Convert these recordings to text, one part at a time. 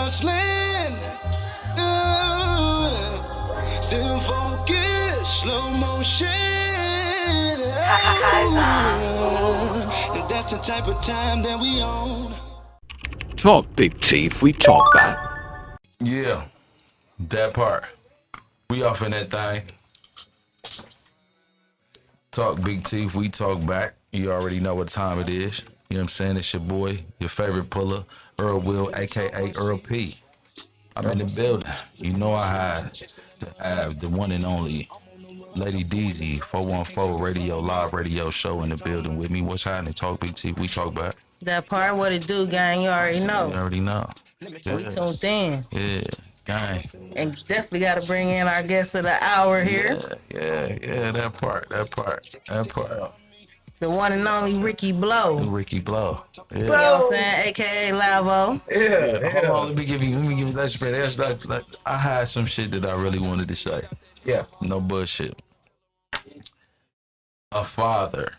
hustling. Still focus, slow motion. And that's the type of time that we own. Talk big teeth, we talk back. Yeah, that part. We off in that thing. Talk big teeth, we talk back. You already know what time it is. You know what I'm saying? It's your boy, your favorite puller, Earl Will, aka Earl P. I'm in the building. You know I had to have the one and only Lady DZ, 414 radio, live radio show in the building with me. What's happening? Talk big teeth, we talk back. That part, what it do, gang, you already know. You already know. Yeah. We tuned in. Yeah, gang. And definitely got to bring in our guest of the hour here. Yeah, that part. The one and only Rickie Blow. Rickie Blow. Yeah. You know what I'm saying? AKA Lavo. Yeah. Hold on, let me give you, let's spread. I had some shit that I really wanted to say. Yeah. No bullshit. A father.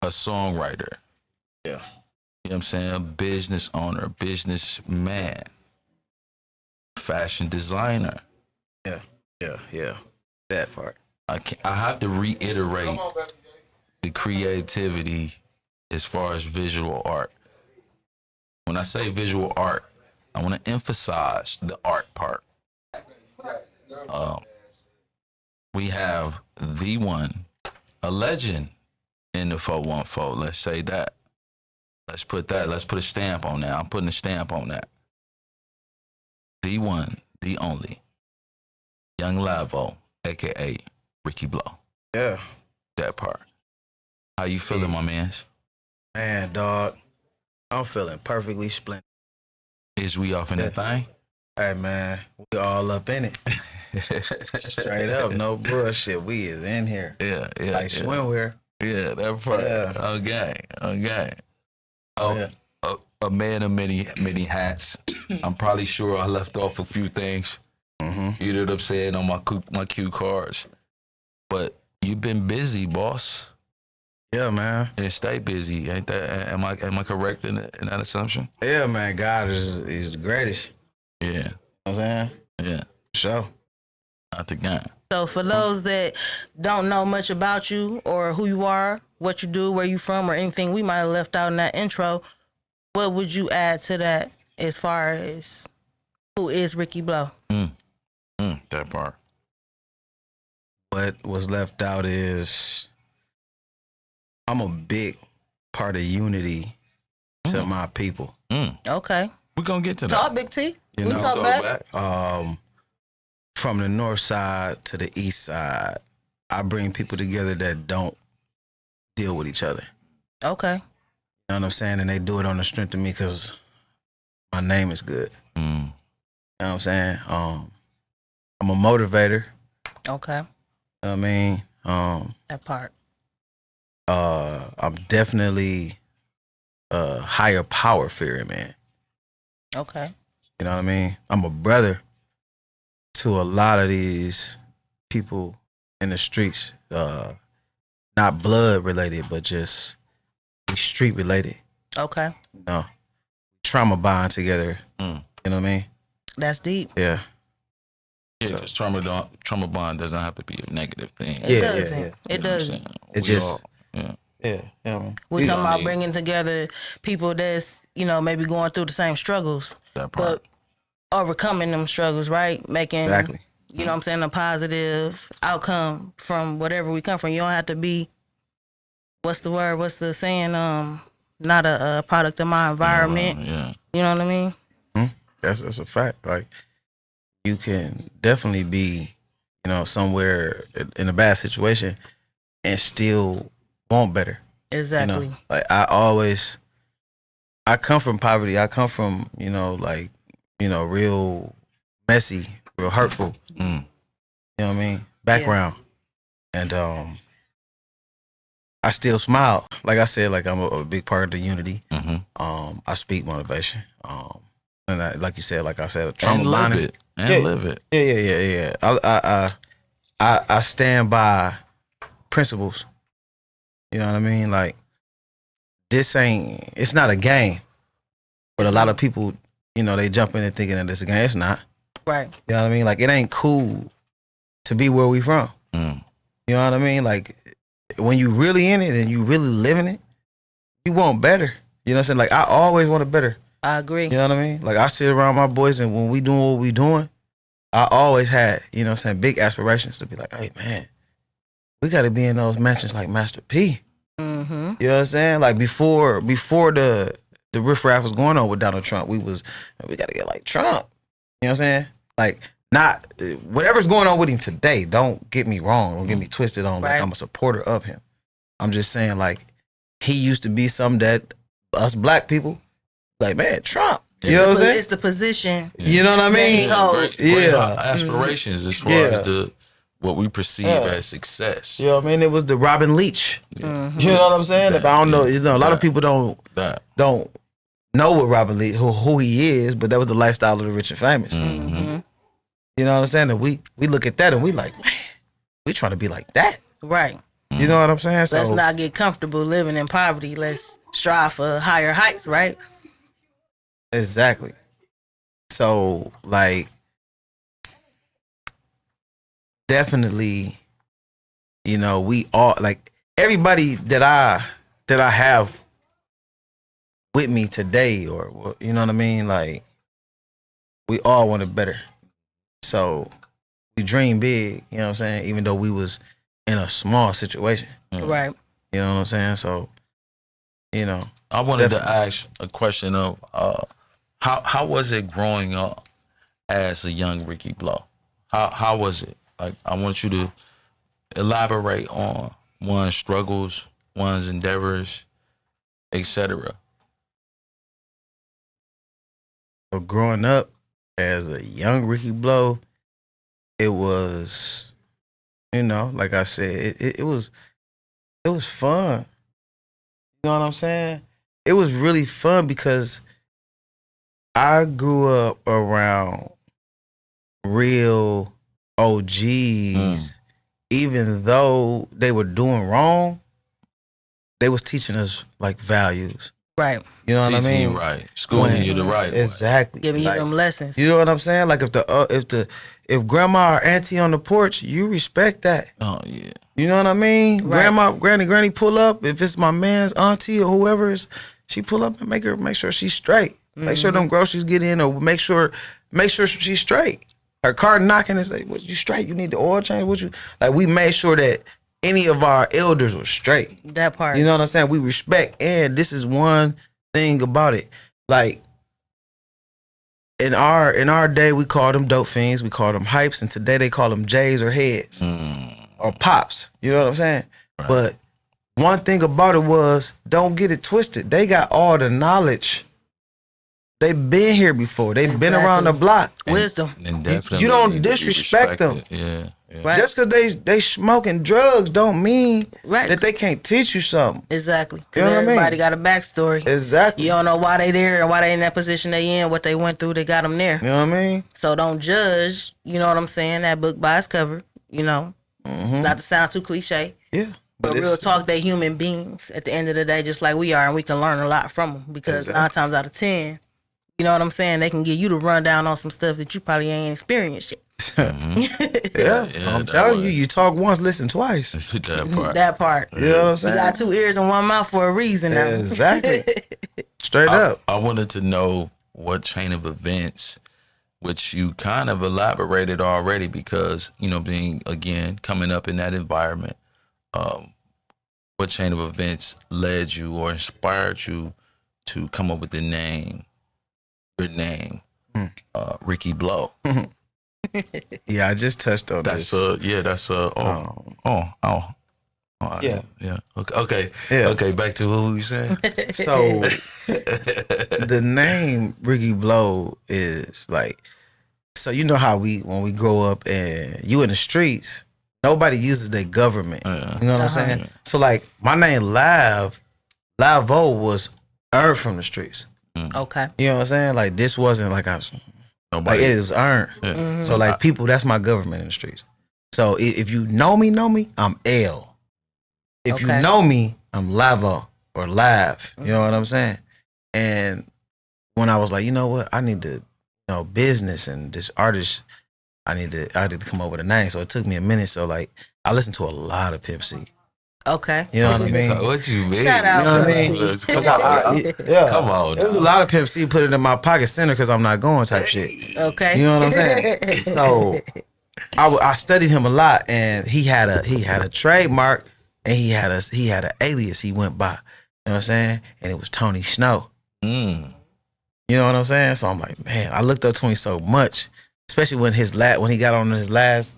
A songwriter. Yeah. You know what I'm saying? A business owner, businessman, fashion designer. Yeah. That part. I have to reiterate the creativity as far as visual art. When I say visual art, I want to emphasize the art part. We have the one, a legend in the 414. Let's say that. Let's put a stamp on that. I'm putting a stamp on that. The one, the only, Young Lavo, aka Rickie Blow. Yeah. That part. How you feeling, my mans? Man, dog, I'm feeling perfectly splendid. Is we off in that thing? Hey, man, we all up in it. Straight up, no bullshit. We is in here. Yeah. Like swimwear. Yeah, that part. Yeah. Okay. Oh, Yeah. a man of many hats. I'm probably sure I left off a few things. Mm-hmm. You know what I'm saying on my cue cards. But you've been busy, boss. Yeah, man. And stay busy. Ain't that? Am I correct in that assumption? Yeah, man. God is the greatest. Yeah. You know what I'm saying? Yeah. Sure. Not the guy. So for those that don't know much about you or who you are, what you do, where you from, or anything we might have left out in that intro, what would you add to that as far as who is Rickie Blow? That part. What was left out is I'm a big part of unity to my people. Okay. We're gonna get to that. Talk big T. You We know, talk back. From the north side to the east side, I bring people together that don't deal with each other. Okay. You know what I'm saying? And they do it on the strength of me because my name is good. You know what I'm saying? I'm a motivator. Okay. You know what I mean? That part. I'm definitely a higher power fairy, man. Okay. You know what I mean? I'm a brother to a lot of these people in the streets. Not blood related, but just street related. Okay. You know, trauma bond together. You know what I mean? That's deep. Yeah. Yeah, because trauma bond doesn't have to be a negative thing. It doesn't. It You know what I'm doesn't. saying? It We just- all- yeah. Yeah. Man. We're talking about need- bringing together people that's, maybe going through the same struggles, That part. but overcoming them struggles, right? Making, Exactly. you know what I'm saying, a positive outcome from whatever we come from. You don't have to be, what's the word? What's the saying? Not a product of my environment. Yeah. You know what I mean? That's a fact. Like, you can definitely be, somewhere in a bad situation and still want better. Exactly. You know? Like, I come from poverty. I come from, real messy, real hurtful. You know what I mean? Background. And I still smile. Like I said, like I'm a big part of the unity. I speak motivation. And like you said, like I said, a trauma And live bonding. it. And live it. Yeah. I stand by principles. You know what I mean? Like, it's not a game, but a lot of people they jump in and thinking that it's a gang. It's not. Right. You know what I mean? Like, it ain't cool to be where we from. Mm. You know what I mean? Like, when you really in it and you really living it, you want better. You know what I'm saying? Like, I always wanted better. I agree. You know what I mean? Like, I sit around my boys, and when we doing what we doing, I always had, you know what I'm saying, big aspirations to be like, hey, man, we got to be in those mansions like Master P. Mm-hmm. You know what I'm saying? Like, before the riffraff was going on with Donald Trump, we got to get like Trump. You know what I'm saying? Like, not whatever's going on with him today. Don't get me wrong. Don't get me twisted on like I'm a supporter of him. I'm just saying, like, he used to be something that us black people, like, man, Trump. You know what I'm saying? It's the position. You know what I mean? Great aspirations as far as what we perceive as success. You know what I mean? It was the Robin Leach. Mm-hmm. You know what I'm saying? I don't know. You know, a lot of people don't know what Robin Leach, who he is, but that was the lifestyle of the rich and famous. Mm-hmm. You know what I'm saying? And we look at that and we like, man, we trying to be like that. Right. You know what I'm saying? So let's not get comfortable living in poverty. Let's strive for higher heights, right? Exactly. So, like, definitely, you know, we all, like, everybody that I have with me today, or, you know what I mean? Like, we all wanted better. So we dream big, you know what I'm saying? Even though we was in a small situation. Right. You know what I'm saying? So, you know. I wanted to ask a question of how was it growing up as a young Rickie Blow? How was it? Like, I want you to elaborate on one's struggles, one's endeavors, etc. So growing up as a young Rickie Blow, it was, you know, like I said, it was fun. You know what I'm saying? It was really fun because I grew up around real OGs. Even though they were doing wrong, they was teaching us like values. Right. You know what I mean? You right. Schooling you the right way. Exactly. Giving you them lessons. You know what I'm saying? Like, if grandma or auntie on the porch, you respect that. Oh yeah. You know what I mean? Right. Grandma, granny pull up. If it's my man's auntie or whoever, she pull up and make sure she's straight. Make sure them groceries get in, or make sure she's straight. Her car knocking and say, "What, you straight? You need the oil change? What you like?" We made sure that any of our elders were straight. That part. You know what I'm saying? We respect, and this is one thing about it. Like, in our day, we called them dope fiends, we called them hypes, and today they call them J's or heads or pops. You know what I'm saying? Right. But one thing about it was, don't get it twisted. They got all the knowledge. They've been here before. They've been around the block. Wisdom. And definitely You don't disrespect them. Yeah. Right. Just because they smoking drugs don't mean Right. that they can't teach you something. Exactly. You Because know what I mean? everybody got a backstory. Exactly. You don't know why they there and why they in that position they in, what they went through, they got them there. You know what I mean? So don't judge, you know what I'm saying, that book by its cover, you know. Not to sound too cliche. Yeah. But real talk, they human beings at the end of the day, just like we are, and we can learn a lot from them. Because 9 times out of 10, you know what I'm saying, they can give you the rundown on some stuff that you probably ain't experienced yet. Yeah, I'm telling you, you talk once, listen twice. That part. That part. You know what I'm You saying? got 2 ears and 1 mouth for a reason now. Exactly. Straight up. I wanted to know what chain of events, which you kind of elaborated already, because, you know, being, again, coming up in that environment, what chain of events led you or inspired you to come up with your name, Rickie Blow. Yeah, I just touched on That's this. Yeah. Okay. Yeah. Okay. Back to who you said. So the name Rickie Blow is like, so you know how when we grow up and you in the streets, nobody uses their government. You know what I'm saying? So like my name Lavo was earned from the streets. Okay. You know what I'm saying? Like this wasn't like Nobody. like it was earned. Yeah. So like people, that's my government in the streets. So if you know me, I'm L. If you know me, I'm Lavo or Lav. You know what I'm saying? And when I was like, you know what, I need to, business and this artist, I need to come up with a name. So it took me a minute. So like, I listened to a lot of Pimp C. Okay. You know what I mean? So what you mean? Shout out, You know what I Pimp mean? C. Come on, Yeah. Come on It was a now. lot of Pimp C put it in my pocket center because I'm not going type shit. Okay. You know what I'm saying? So I studied him a lot, and he had a trademark, and he had an alias he went by. You know what I'm saying? And it was Tony Snow. Mm. You know what I'm saying? So I'm like, man, I looked up to him so much, especially when when he got on his last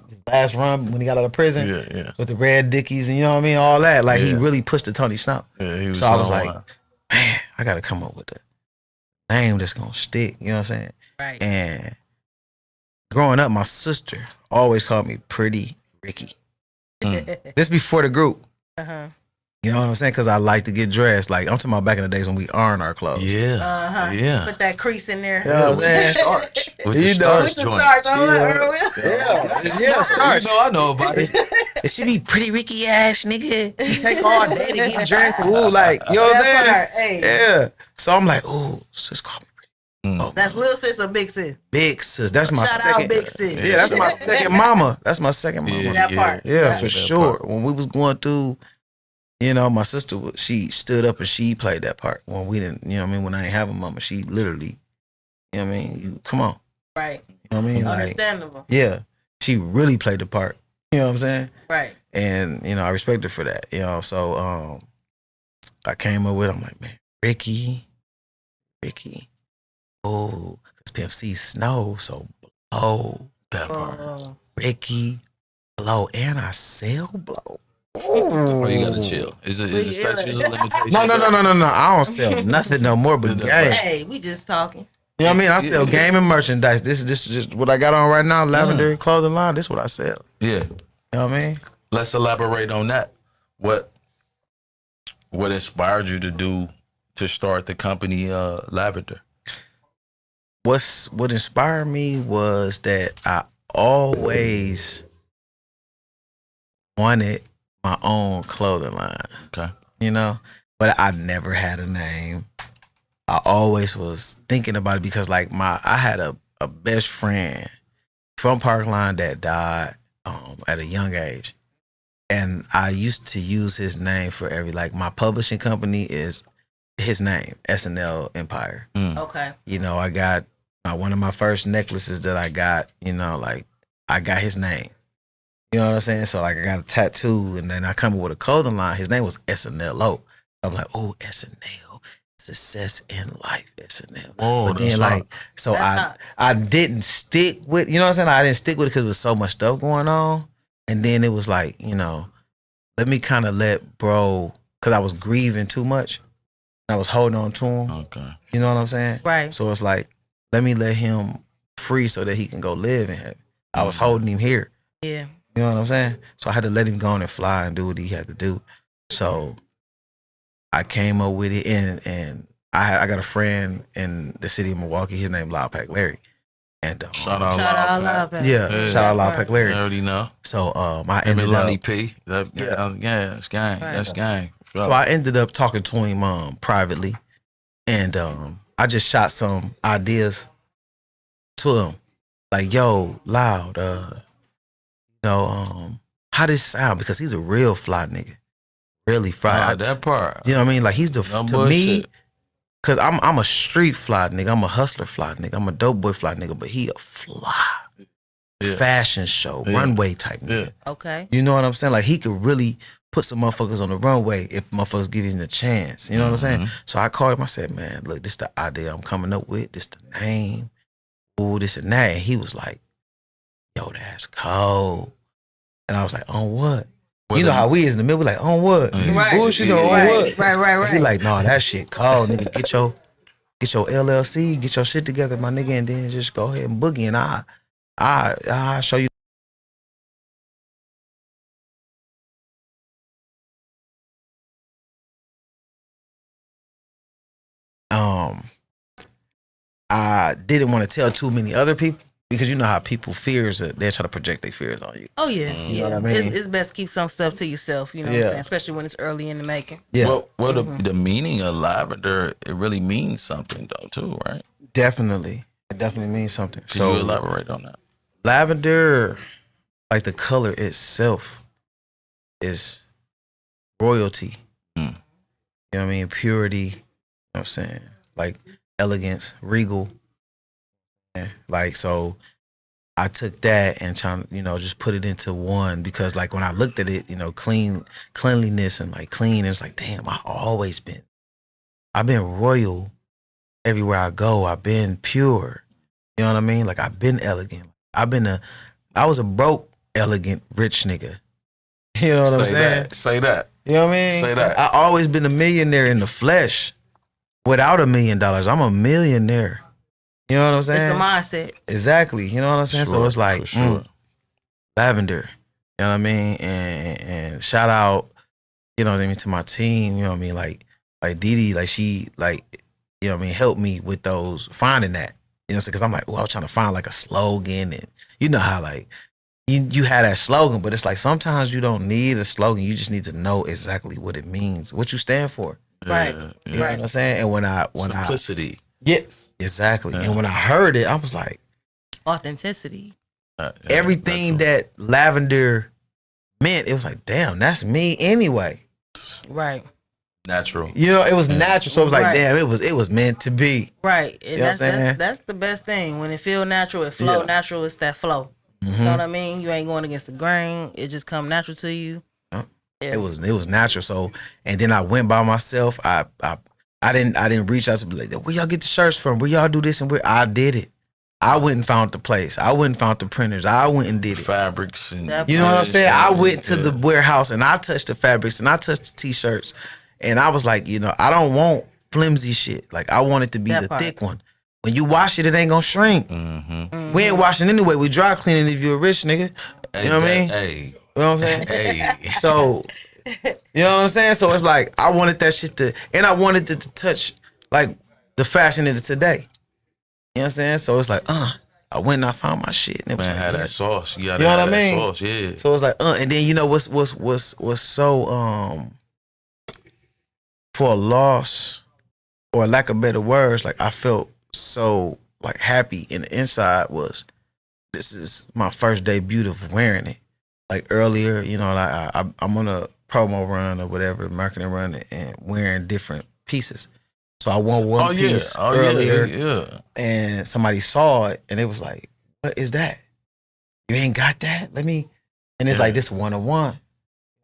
run when he got out of prison with the red Dickies and you know what I mean, all that. Like he really pushed the Tony Snow. Yeah, he was So I was on like, one. man, I got to come up with a name that's gonna stick. You know what I'm saying? Right. And growing up, my sister always called me Pretty Rickie. This before the group. Uh-huh. You know what I'm saying? Because I like to get dressed. Like I'm talking about back in the days when we iron our clothes. Yeah. Uh-huh. Yeah. Put that crease in there. You know what I'm saying? Starch. With You the know. starch With the joint. starch on Yeah. Yeah, starch. You know I know about it. It should be Pretty Ricky ass nigga. You take all day to get dressed. Ooh, like, you know what I'm saying? That part, hey. Yeah. So I'm like, ooh, sis call me Pretty. Oh, That's little sis or big sis? big sis. That's my Shout second. out big sis. Yeah, that's my second mama. That's my second mama. That part. Yeah, for That sure. part. When we was going through, my sister, she stood up and she played that part. When we didn't, you know what I mean? When I ain't have a mama, she literally, you know what I mean? You come on. Right. You know what I mean? Like, Understandable. yeah. She really played the part. You know what I'm saying? Right. And, I respect her for that. So I came up with, I'm like, man, Rickie. Oh, because Pimp C Snow, so blow. That part. Oh. Rickie, blow. And I sell blow. Oh, you gotta chill. Is it statute of limitations? No. I don't sell nothing no more but game. Hey, we just talking. You know what I mean? I sell game and merchandise. This is just what I got on right now. Lavender clothing line. This is what I sell. Yeah. You know what I mean? Let's elaborate on that. What inspired you to start the company Lavvender? What inspired me was that I always wanted my own clothing line. Okay. But I never had a name. I always was thinking about it because like I had a best friend from Parkline that died at a young age. And I used to use his name for my publishing company is his name, SNL Empire. Okay. I got one of my first necklaces that I got, I got his name. You know what I'm saying? So like I got a tattoo and then I come up with a clothing line. His name was SNLO. I'm like, oh, SNL, success in life, SNL. Oh, but then I didn't stick with, you know what I'm saying? I didn't stick with it because there was so much stuff going on. And then it was like, let me kind of let bro, because I was grieving too much. I was holding on to him. Okay. You know what I'm saying? Right. So it's like, let me let him free so that he can go live in heaven. I was holding him here. Yeah. You know what I'm saying? So I had to let him go on and fly and do what he had to do. So I came up with it, and I got a friend in the city of Milwaukee. His name Larry. And Shout out Loud Pack. yeah, shout out Loud Pack I Larry. already know. So I ended Lonnie up, P. That's gang. Right. That's gang. so I ended up talking to him privately, and I just shot some ideas to him, like, yo, Loud, how this sound? Because he's a real fly nigga, really fly. That part. You know what I mean? Like he's No to bullshit. me, cause I'm a street fly nigga. I'm a hustler fly nigga. I'm a dope boy fly nigga. But he a fly fashion show runway type nigga. Okay. You know what I'm saying? Like he could really put some motherfuckers on the runway if motherfuckers give him a chance. You know what I'm saying? So I called him. I said, man, look, this the idea I'm coming up with. This the name. Ooh, this and that. And he was like, yo, that's cold. And I was like, on what? You know how we is in the middle, we like, on what? You Right. bullshit on what? Right. And he like, no, that shit cold, nigga. Get your LLC, get your shit together, my nigga, and then just go ahead and boogie, and I show you. I didn't want to tell too many other people, because you know how people fears it, they try to project their fears on you. Oh yeah, You know what I mean? It's best to keep some stuff to yourself. You know what I'm saying, especially when it's early in the making. Yeah, Well, the meaning of lavender, it really means something though too, right? definitely. It definitely means something. Can So you elaborate on that? lavender, like the color itself, is royalty. Mm. You know what I mean? Purity. You know what I'm saying? Like elegance, regal. Yeah. Like, so I took that and trying, just put it into one, because like when I looked at it, cleanliness and like clean, it's like, damn, I've been royal everywhere I go. I've been pure. You know what I mean? Like I've been elegant. I was a broke, elegant, rich nigga. You know what I'm saying? Say that. You know what I mean? Say that. I always been a millionaire in the flesh. Without $1 million, I'm a millionaire. You know what I'm saying? It's a mindset. Exactly. You know what I'm saying? So Sure, it's like for sure. lavender. You know what I mean? And shout out, you know what I mean, to my team. You know what I mean? Like Didi, like she, like, you know what I mean, helped me with those, finding that. You know, because I'm like, I was trying to find like a slogan, and you know how like you had that slogan, but it's like sometimes you don't need a slogan. You just need to know exactly what it means, what you stand for. Right. You know what I'm saying? And when Simplicity. yes, exactly. And when I heard it, I was like, Authenticity. everything that lavender meant, it was like, damn, that's me anyway. Right. Natural. You know, it was natural. So it was like, Right. damn, it was meant to be. Right. And You know what I'm saying? that's the best thing. When it feel natural, it flow Yeah. natural, it's that flow. You know what I mean? You ain't going against the grain. It just come natural to you. Yeah. Yeah. It was natural. So, and then I went by myself. I didn't reach out to be like, where y'all get the shirts from? Where y'all do this and where? I did it. I went and found the place. I went and found the printers. I went and did it. Fabrics and That You know what I'm saying? I went to Yeah. the warehouse and I touched the fabrics and I touched the t-shirts, and I was like, I don't want flimsy shit. Like I want it to be That the part. thick one. When you wash it, it ain't gonna shrink. Mm-hmm. We ain't washing anyway. We dry cleaning if you're a rich nigga. You know what I mean? Hey, You know what I'm saying? hey. So, you know what I'm saying? So it's like, I wanted that shit and I wanted it to touch like the fashion of today. You know what I'm saying? So it's like, I went and I found my shit. And it was Man, like, had yeah. that sauce. You gotta You know have what I that mean? sauce, yeah. So it's like, and then you know what's so for a loss or lack of better words, like I felt so like happy in the inside was, this is my first debut of wearing it. Like earlier, like I'm on a promo run or whatever, marketing run, and wearing different pieces. So I wore one piece earlier, Yeah. and somebody saw it, and it was like, "What is that? You ain't got that? Let me." And it's like this 101.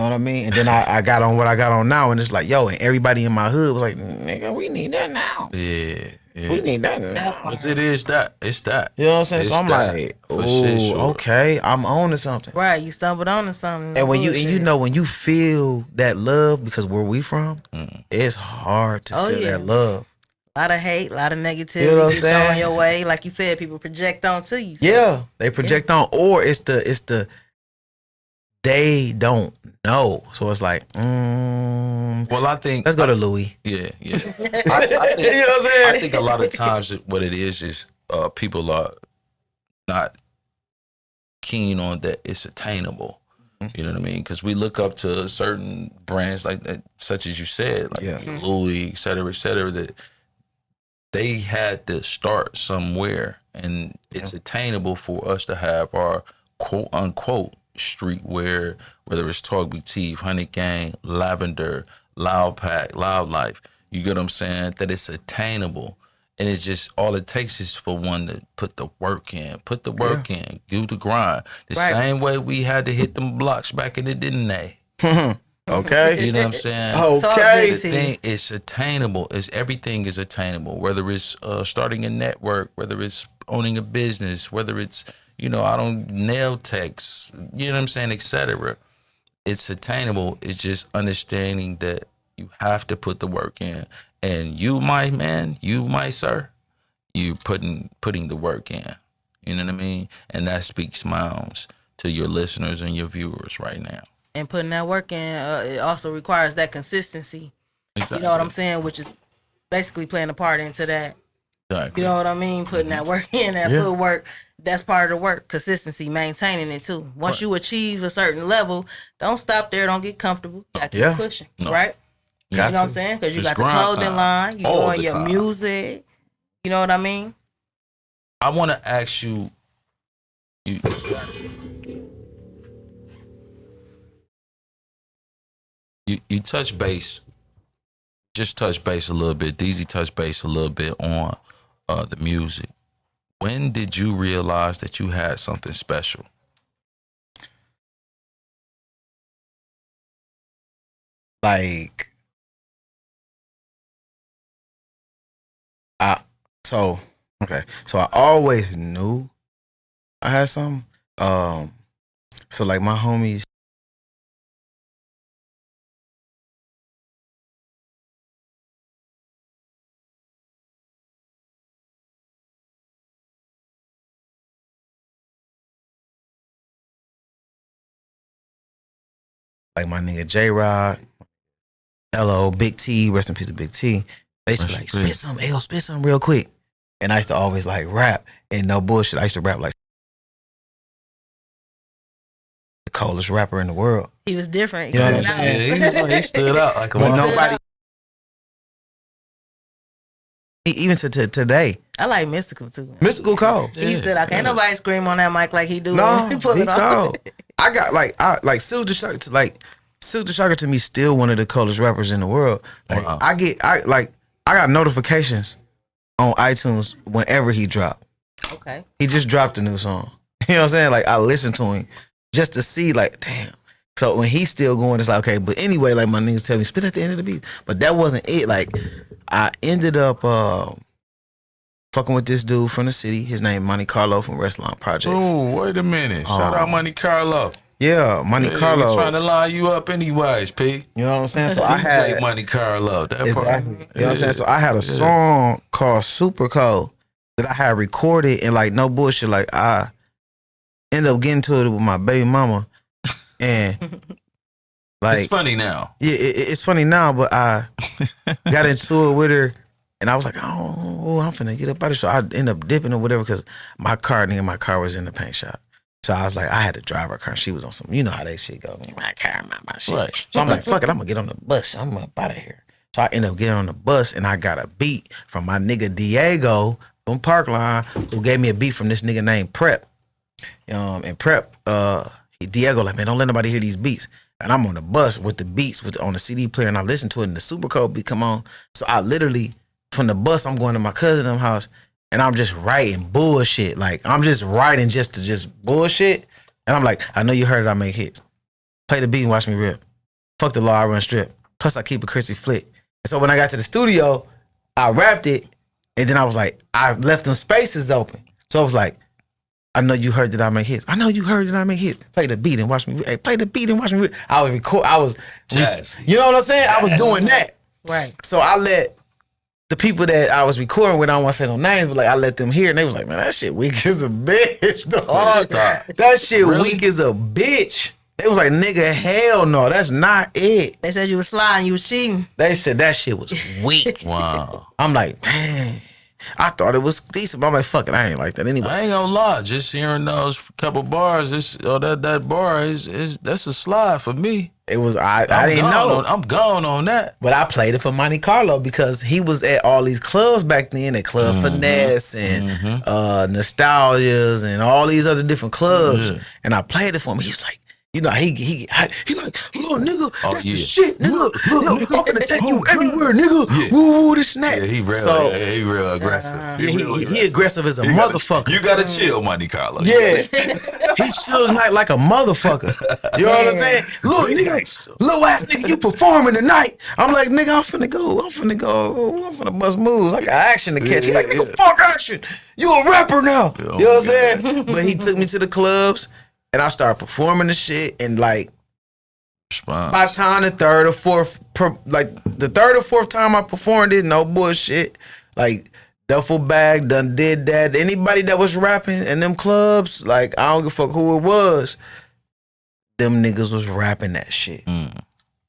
You know what I mean? And then I got on what I got on now, and it's like, yo, and everybody in my hood was like, nigga, we need that now. Yeah. We need that now. But it is that. It's that. You know what I'm saying? It's So I'm that, like, for oh, sure. okay, I'm on to something. Right. You stumbled onto something. And when Bullshit. when you feel that love, because where we from, it's hard to feel yeah. that love. A lot of hate, a lot of negativity You know what I'm get thrown saying? your way. Like you said, people project onto you. So. Yeah, they project on, or it's the they don't know. So it's like, Well, I think let's go to Louis. Yeah. I think, You know what I'm saying? I think a lot of times what it is people are not keen on that it's attainable. You know what I mean? Because we look up to certain brands like that, such as you said, like Louis, et cetera, that they had to start somewhere, and it's attainable for us to have our quote unquote streetwear, whether it's Talk Big Teeth, Honey Gang, Lavender, Loud Pack, Loud Life. You get what I'm saying? That it's attainable. And it's just, all it takes is for one to put the work in, do the grind. The same way we had to hit them blocks back in the day, didn't they? Okay. You know what I'm saying? Okay. The thing is attainable. Everything is attainable. Whether it's starting a network, whether it's owning a business, whether it's, nail techs, you know what I'm saying, etc. It's attainable. It's just understanding that you have to put the work in. And you, my man, sir, you putting the work in. You know what I mean? And that speaks miles to your listeners and your viewers right now. And putting that work in, it also requires that consistency. Exactly. You know what I'm saying? Which is basically playing a part into that. Exactly. You know what I mean? Putting that work in, that footwork, that's part of the work, consistency, maintaining it too. Once you achieve a certain level, don't stop there, don't get comfortable. You gotta keep pushing, right? You know what I'm saying? Because you got the clothing line, you doing your music. You know what I mean? I want to ask you, you touch base, just touch base a little bit. DZ touch base a little bit on the music. When did you realize that you had something special? Like, so I always knew I had something. So like my homies, like my nigga J-Rod, LO, Big T, rest in peace to Big T. They used to be like, spit something real quick. And I used to always like rap, and no bullshit, I used to rap like the coldest rapper in the world. He was different. You know what I'm saying? Yeah, he stood out like a But motherfucker. nobody, even to today, I like Mystical too. Mystical cold. He stood out. Can't nobody scream on that mic like he do. No, when he pull he it off. cold. I got like Silk the Shocker, like Silk the Shocker to me still one of the coldest rappers in the world. Like Wow. I got notifications on iTunes whenever he dropped. Okay. He just dropped a new song. You know what I'm saying? Like I listen to him just to see like, damn. So when he's still going, it's like, okay, but anyway, like my niggas tell me, spit at the end of the beat. But that wasn't it. Like I ended up fucking with this dude from the city. His name Monte Carlo from Restaurant Projects. Oh, wait a minute. Shout out Monte Carlo. Yeah, Monte Carlo. We trying to line you up anyways, P. You know what I'm saying? So I had Monte Carlo. That exactly. part. You know what I'm saying? So I had a song called Super Cold that I had recorded, and like no bullshit, like I ended up getting to it with my baby mama, and like It's funny now. yeah, it's funny now, but I got into it with her, and I was like, oh, I'm finna get up out of it. So I ended up dipping or whatever because my car was in the paint shop. So I was like, I had to drive her car. She was on some, you know how that shit go. My car, my shit. Right. So I'm like, fuck it, I'm gonna get on the bus. I'm up out of here. So I ended up getting on the bus, and I got a beat from my nigga Diego from Parkline, who gave me a beat from this nigga named Prep. And Prep, Diego like, man, don't let nobody hear these beats. And I'm on the bus with the beats on the CD player, and I listen to it, and the Super Cold beat come on. So I literally, from the bus, I'm going to my cousin's house, and I'm just writing bullshit. Like, I'm just writing just to bullshit. And I'm like, I know you heard it, I make hits. Play the beat and watch me rip. Fuck the law, I run strip. Plus, I keep a Chrissy flick. And so when I got to the studio, I rapped it, and then I was like, I left them spaces open. So I was like, I know you heard that I make hits. I know you heard that I make hits. Play the beat and watch me. Hey, play the beat and watch me. I was Jazz. You know what I'm saying? I was doing that. Right. So I let the people that I was recording with, I don't want to say no names, but like I let them hear, and they was like, man, that shit weak as a bitch, dog. That shit Really? weak as a bitch. They was like, nigga, hell no, that's not it. They said you was sliding, you was cheating. They said that shit was weak. Wow. I'm like, man, I thought it was decent, but I'm like, fuck it, I ain't like that anyway. I ain't gonna lie, just hearing those couple bars, that bar is that's a slide for me. It was, I didn't know. I'm gone on that. But I played it for Monte Carlo because he was at all these clubs back then, at Club Finesse and Nostalgias and all these other different clubs. Yeah. And I played it for him. He was like, you know, he like, little nigga, Oh, that's yeah. the shit, nigga. Yo, I'm gonna take you everywhere, nigga. Yeah. Woo, this and that. Yeah, he real, So, he real aggressive. he aggressive as a motherfucker. You gotta chill, Monte Carlo. Yeah, he should like a motherfucker. You know what I'm saying? Little nigga, little ass nigga, you performing tonight. I'm like, nigga, I'm finna bust moves. I got action to catch. He like, nigga, fuck action. You a rapper now. You know what I'm saying? But he took me to the clubs, and I started performing the shit, and like, by the time the third or fourth time I performed it, no bullshit, like duffel bag done did that. Anybody that was rapping in them clubs, like I don't give a fuck who it was, them niggas was rapping that shit.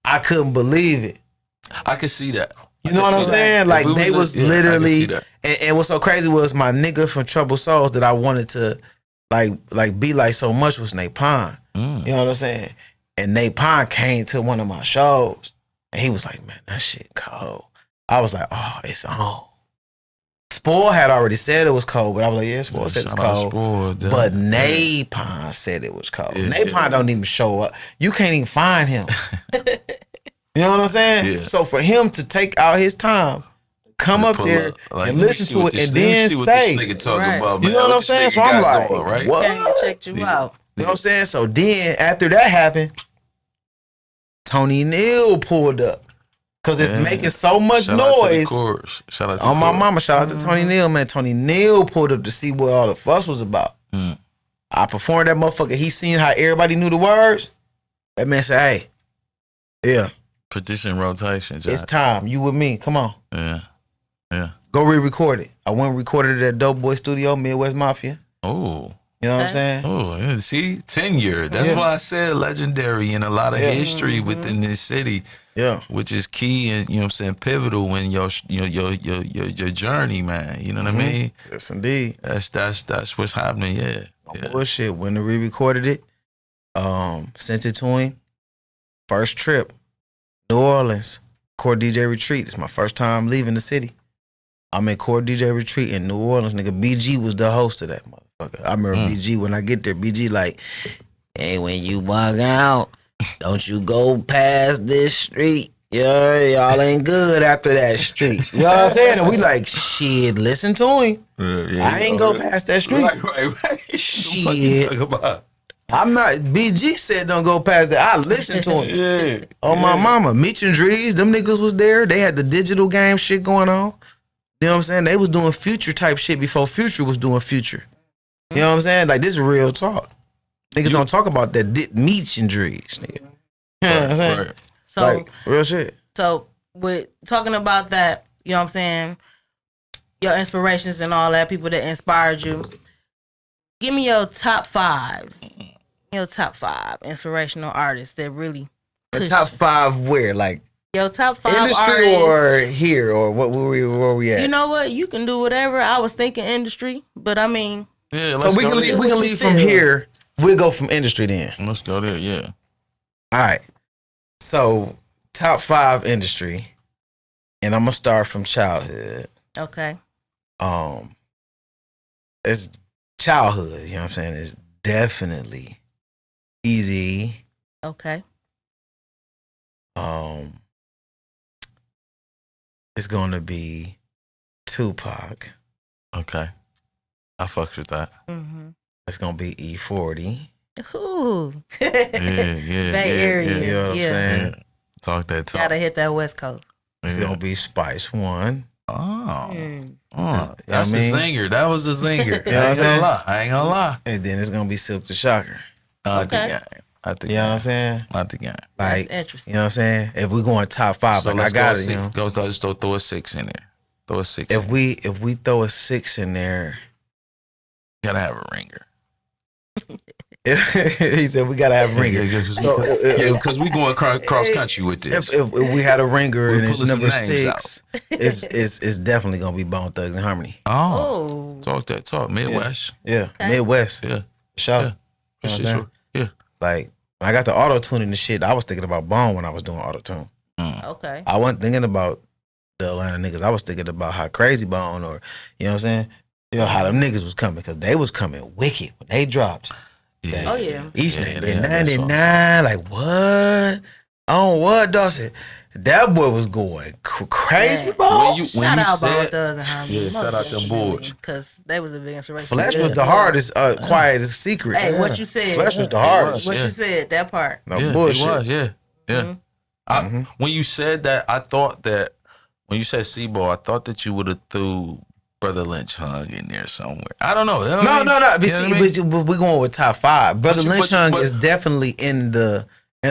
I couldn't believe it. I could see that. You know what I'm saying? Like they was literally, I could see that. and what's so crazy was my nigga from Troubled Souls that I wanted to like Be Like So Much was Napon. You know what I'm saying? And Napon came to one of my shows, and he was like, "Man, that shit cold." I was like, "Oh, it's on." Spoil had already said it was cold, but I was like, "Yeah, Spoil said it's cold." But Napon said it was cold. Napon don't even show up. You can't even find him. You know what I'm saying? Yeah. So for him to take out his time, come up there like, and listen to it, and then say, this nigga talking Right. about, you know what I'm saying? So I'm like, right? what? Came and checked you out. You know what I'm saying? So then after that happened, Tony Neal pulled up. Cause it's making so much noise. Shout out to On my Coors. mama, shout out to Tony Neal, man. Tony Neal pulled up to see what all the fuss was about. I performed that motherfucker. He seen how everybody knew the words. That man said, "Hey, yeah, Petition rotation, Josh. it's time. You with me? Come on, Yeah. go re-record it." I went and recorded it at Dope Boy Studio, Midwest Mafia. Oh. You know what I'm saying? Oh, yeah. See, tenure. That's why I said legendary and a lot of history within this city. Yeah. Which is key and, you know what I'm saying, pivotal in your journey, man. You know what I mean? Yes, indeed. That's what's happening. Yeah. Bullshit. When we re-recorded it, sent it to him. First trip, New Orleans, Core DJ Retreat. It's my first time leaving the city. I'm in Core DJ Retreat in New Orleans. Nigga, BG was the host of that motherfucker. I remember BG when I get there. BG like, "Hey, when you bug out, don't you go past this street. Yeah, y'all ain't good after that street." You know what I'm saying? And we like, shit, listen to him. I ain't go past that street. Right. Shit. I'm not, BG said don't go past that. I listened to him. My mama. Meech and Drees, them niggas was there. They had the digital game shit going on. You know what I'm saying? They was doing Future type shit before Future was doing Future. You know what I'm saying? Like, this is real talk. Niggas don't talk about that Meech and Drees, nigga. You know what I'm saying? Right. So, like, real shit. so with talking about that, you know what I'm saying, your inspirations and all that, people that inspired you, give me your top 5 inspirational artists that really The push top you. 5 where? Like, Your top 5 industry artists. or here? Or where we at? You know what? You can do whatever. I was thinking industry, but I mean, Yeah, so we can leave, what you from feel. here. We'll go from industry then. Let's go there, yeah. All right. So, top 5 industry. And I'm going to start from childhood. okay. It's childhood, you know what I'm saying? It's definitely Easy. Okay. It's gonna be Tupac. Okay. I fucks with that. Mm-hmm. It's gonna be E40. Ooh. Yeah. Bay Area. You know what I'm saying? Yeah. Talk that talk. Gotta hit that West Coast. It's gonna be Spice One. Oh. Mm. Oh, You know that's what I the mean? zinger. That was the zinger. You know what I'm saying? I ain't gonna lie. And then it's gonna be Silk the Shocker. Okay. I think. You know what I'm saying? I think. That's Like, interesting. you know what I'm saying? If we going top 5, So like I let's got go it, you know. Go, just throw a 6 in there. Throw a 6. If we throw a 6 in there, Gotta have a ringer. he said we gotta have a ringer. Yeah, because we going cross country with this. If we had a ringer We're and it's pulling some number names 6, it's definitely gonna be Bone Thugs and Harmony. Oh, Oh. talk that talk. Midwest. Yeah, Okay. Midwest. Yeah. Shout. Yeah. You know what I'm For saying? sure. Yeah. Like when I got the auto tuning and shit, I was thinking about Bone when I was doing auto tune. Okay. I wasn't thinking about the Atlanta niggas. I was thinking about how Crazy Bone or you know what I'm saying? You know how them niggas was coming because they was coming wicked when they dropped. Yeah. Oh, yeah. Each Yeah, nigga they had that 99, like what? On what, Dawson? That boy was going crazy, Yeah. bro. Shout out Bone said- Thugs and Harmony. Yeah, shout out them boys. Because they was a big inspiration. Flesh Yeah. was the hardest, quietest secret. Hey, what you said. Flesh was the hardest. What Yeah. you said, that part. No Yeah, bullshit. It was, yeah. Mhm. When you said that, I thought that when you said Seabo, I thought that you would have threw Brother Lynch Hung in there somewhere. I don't know. You know what I mean? No. But You know see, what I mean? but we're going with top 5. Brother But Lynch you- Hung but- is definitely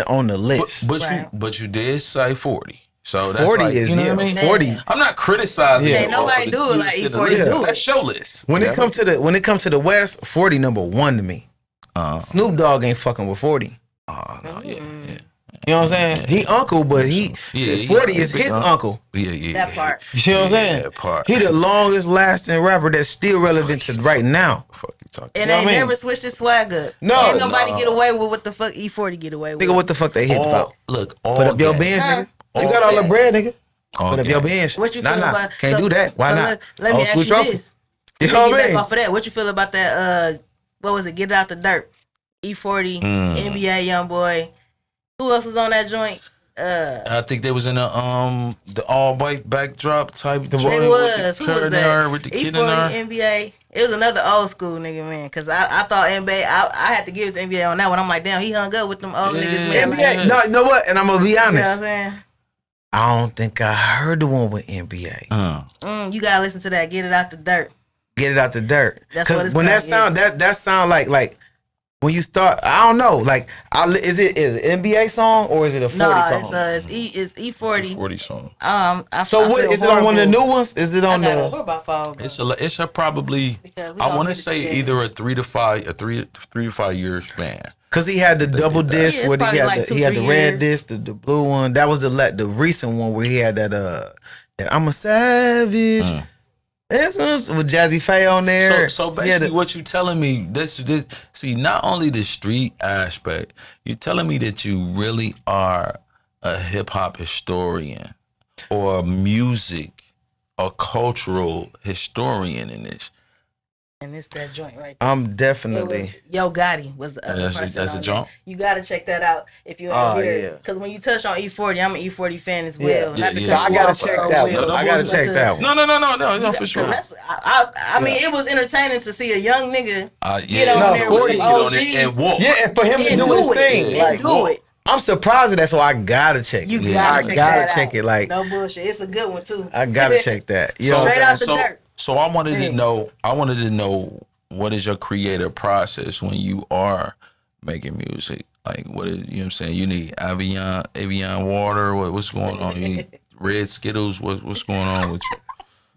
on the list. But you did say 40. So that's 40 like, is you know what I mean? 40. I'm not criticizing. Yeah. you Ain't nobody for do it you like said the E40 list. do it. That's your list. When Yeah. it come to the West, 40 number 1 to me. Snoop Dogg ain't fucking with 40. Oh, no, yeah. You know what I'm saying? He uncle, but 40 is his uncle. Yeah. That part. You know what I'm saying? That part. He the longest lasting rapper that's still relevant to right now. Fuck we talk. And You know they what I mean? never switched his swag up. No. Ain't nobody No. get away with what the fuck E40 get away with. Nigga, what the fuck they hit for? Look, all Put up your game. bands, nigga. Huh? You got all the bread, nigga. All Put up your game. bands. What you feel about? Can't do that. Why not? Let me Old ask school you trophy. this. You know what I Back mean? off of that. What you feel about that? What was it? Get it out the dirt. E40, NBA YoungBoy. Who else was on that joint? I think they was in the all white backdrop type. It joint was. with the Who was curtain that? there, with the kid in E40, there. NBA. It was another old school nigga, man. Because I thought NBA, I had to give it to NBA on that one. I'm like, damn, he hung up with them old Yeah. niggas, man. Like, NBA. No, you know what? And I'm gonna be you know what honest. I'm saying? I don't think I heard the one with NBA. You gotta listen to that. Get it out the dirt. Get it out the dirt. That's what Because it's when that called, sound, that sound like when you start, I don't know, like is it an NBA song or is it a 40 No, song? it's E40. 40 song. So what feel is it on one of the horrible. new ones? Is it on I got a the? what about phone, bro? It's a probably. Because we I gonna want to get it say together. either a 3 to 5 year span. Cause he had the double that. disc Yeah, it's where he probably had like he had the 2-3 red years. disc, the blue one. That was the recent one where he had that I'm a savage. That's with Jazzy Faye on there. So He had basically, what you telling me? This see, not only the street aspect, you're telling me that you really are a hip hop historian or a music or cultural historian in this. And it's that joint right there. I'm It was, definitely. Yo Gotti was the other That's- person that's on a joint? there. You gotta check that out if you Oh, ever hear yeah. it. Because when you touch on E40, I'm an E40 fan as Yeah. well. Yeah, Not to yeah. cut So I you gotta off, check bro, that Will. one. I gotta check that one. No, for 'Cause sure. that's, I mean, it was entertaining to see a young nigga Yeah, on No, there 40 with get on OGs it and walk. Yeah, and for him to and do his do thing, it. like And do it. I'm surprised at that, so I gotta check it. You Yeah. gotta I check gotta that check out. it. Like No bullshit. It's a good one too. I gotta check that. You know what Straight I'm out the saying? dirt. So I wanted to Hey. know. I wanted to know what is your creative process when you are making music. Like what is, you know what I'm saying? You need Avion water. What's going on? You need red Skittles. What's going on with you?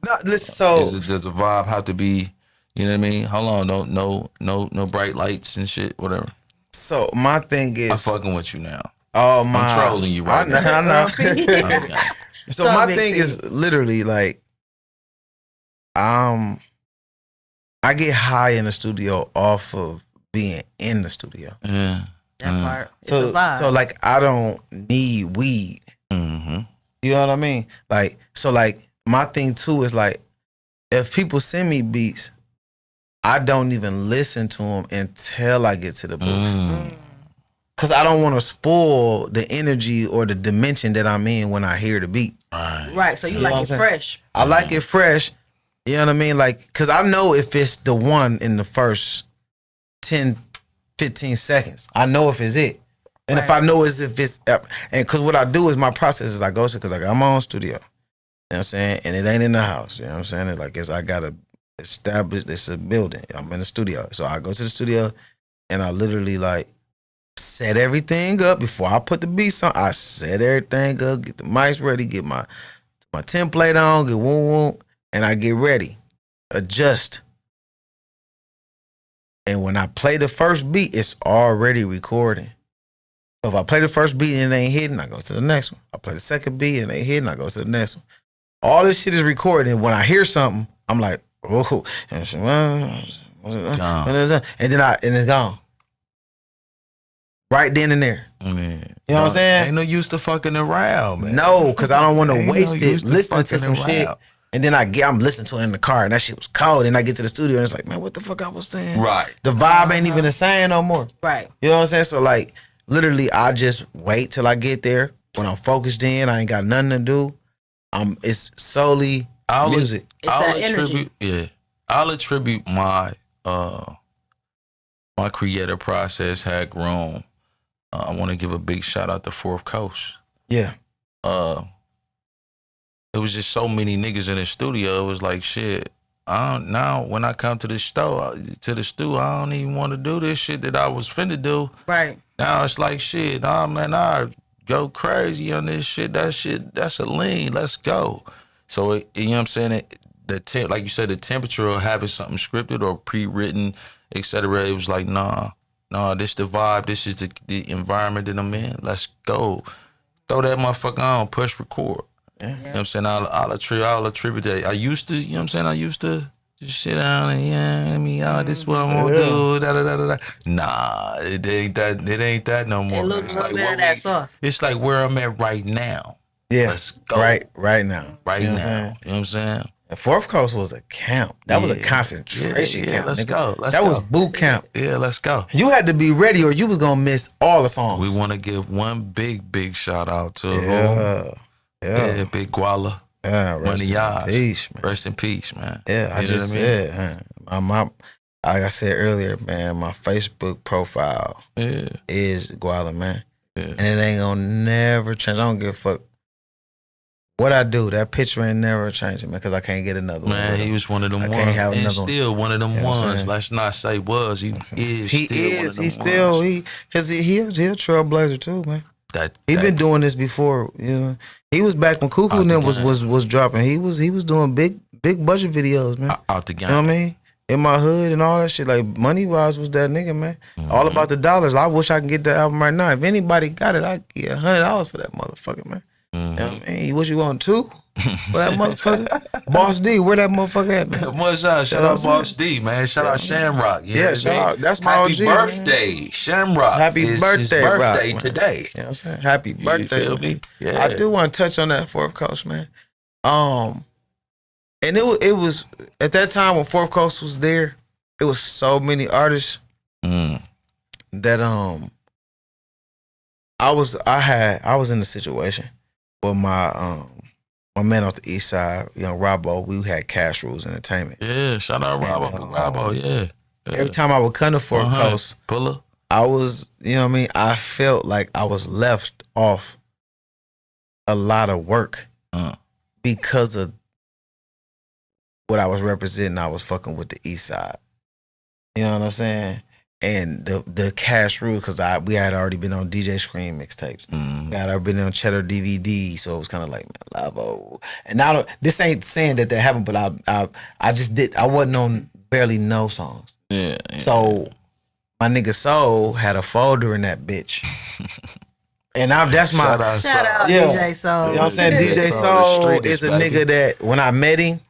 No, listen, so Does the vibe have to be? You know what I mean? Hold on, no bright lights and shit. Whatever. so my thing I'm is, fucking with you now. oh my, I'm trolling you right I know, now. I know. Okay. So Talk my big thing T. is literally like, I get high in the studio off of being in the studio. Yeah. That part. It's So a vibe. so like I don't need weed. Mm-hmm. You know what I mean? Like so like my thing too is like if people send me beats, I don't even listen to them until I get to the booth. Cause I don't want to spoil the energy or the dimension that I'm in when I hear the beat. Right. So you know what I'm like it saying? fresh. I like it fresh. You know what I mean? Like, cause I know if it's the one in the first 10, 15 seconds. I know if it's it. And if I know if it's, and cause what I do is my process is I go to, cause I got my own studio. You know what I'm saying? And it ain't in the house. You know what I'm saying? It's like, I gotta establish, it's a building. I'm in the studio. So I go to the studio and I literally like set everything up before I put the beats on. I set everything up, get the mics ready, get my template on, get woo, and I get ready, adjust. And when I play the first beat, it's already recording. So if I play the first beat and it ain't hitting, I go to the next one. I play the second beat and it ain't hitting, I go to the next one. All this shit is recorded. And when I hear something, I'm like, oh, and then it's gone. Right then and there. Man, You know what I'm saying? Ain't no use to fucking around, man. No, because I don't want to Ain't no waste use it to listening to fucking some shit. around. And then I'm listening to it in the car and that shit was cold. And I get to the studio and it's like, man, what the fuck I was saying? Right. The vibe ain't even the same no more. Right. You know what I'm saying? So like, literally, I just wait till I get there. When I'm focused in, I ain't got nothing to do. It's solely music. It's that energy. I'll attribute my my creative process had grown. I want to give a big shout out to Fourth Coast. Yeah. It was just so many niggas in the studio. It was like shit. Now when I come to the store, I don't even want to do this shit that I was finna do. Right. Now it's like shit. Nah, man, I go crazy on this shit. That's a lean. Let's go. So you know what I'm saying? Like you said, the temperature of having something scripted or pre-written, etc. It was like, nah, this the vibe. This is the environment that I'm in. Let's go. Throw that motherfucker on. Push record. Yeah. You know what I'm saying? I'll attribute that. I used to, you know what I'm saying? I used to Just sit down and yeah, I mean, y'all, this is what I'm gonna do. Da, da, da, da, da. Nah, it ain't that. It ain't that no more. It looks It's a little like bit what of that we- sauce. It's like where I'm at right now. Yeah. Let's go. Right now. Right You know what I'm now. saying? You know what I'm saying? And Fourth Coast was a camp. That was a Yeah. concentration Yeah, camp. let's nigga. go. Let's that was go. boot camp. Yeah, let's go. You had to be ready or you was gonna miss all the songs. We want to give one big shout out to yeah, Big Guala. yeah. Money Rest in Yaz. peace, man. Rest in peace, man. Yeah, I You know just what I mean? said, man, like I said earlier, man, my Facebook profile Yeah. is Guala, man. Yeah. And it ain't gonna never change. I don't give a fuck what I do. That picture ain't never changing, man, because I can't get another one. Man, he was one of them I ones. can't have And another one. still one of them You know what I'm ones. saying? Let's not say was. He is He still one of is. them He's still ones. he a trailblazer too, man. That, He that- been doing this before, you know. He was back when Cuckoo Out and the them game. was dropping. He was doing big budget videos, man. out the game. You know what I mean? In my hood and all that shit. Like Money Wise was that nigga, man. All Mm-hmm. about the dollars. I wish I can get that album right now. If anybody got it, I'd get $100 for that motherfucker, man. Mm-hmm. You know what I mean? You wish you want two for that motherfucker? Boss D, where that motherfucker at, man? Much out. Shout know out what I'm Boss D, man. Shout out Shamrock. You know Yeah, what I shout mean? out. That's my Happy OG, man. birthday, Shamrock. Happy It's birthday, his birthday Rock, man. today. You know what I'm saying? Happy birthday, feel man. me? Yeah. I do want to touch on that Fourth Coast, man. And it was at that time when Fourth Coast was there, it was so many artists Mm. that I was in a situation with my man off the east side, you know, Robbo. We had Cash Rules Entertainment. Yeah, shout out Robbo. Yeah. Every time I would come to Fourth 100. Coast, Puller. I was, you know what I mean? I felt like I was left off a lot of work because of what I was representing. I was fucking with the east side. You know what I'm saying? And the Cash Rule, because we had already been on DJ Scream mixtapes. We had already been on Cheddar DVD, so it was kind of like, man, Lavo. And now this ain't saying that happened, but I just did. I wasn't on barely no songs. Yeah. So my nigga Soul had a folder in that bitch. And that's my Shout out Yeah. DJ Soul. You know what I'm saying? Yeah. DJ Soul, Soul the street is a is baby. nigga that when I met him,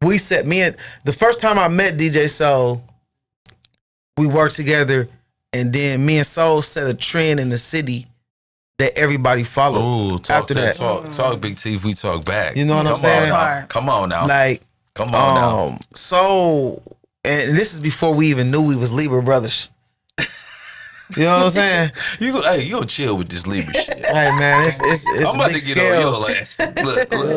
the first time I met DJ Soul, we worked together, and then me and Soul set a trend in the city that everybody followed. Ooh, talk after that. that. Talk Big T if we talk back. You know what I'm Come saying? On now. Come on now. Like, Come on now. So, and this is before we even knew we was Libra brothers. You know what I'm saying? You gonna chill with this Libra shit. Hey man, it's I'm about big to get on scales. your ass.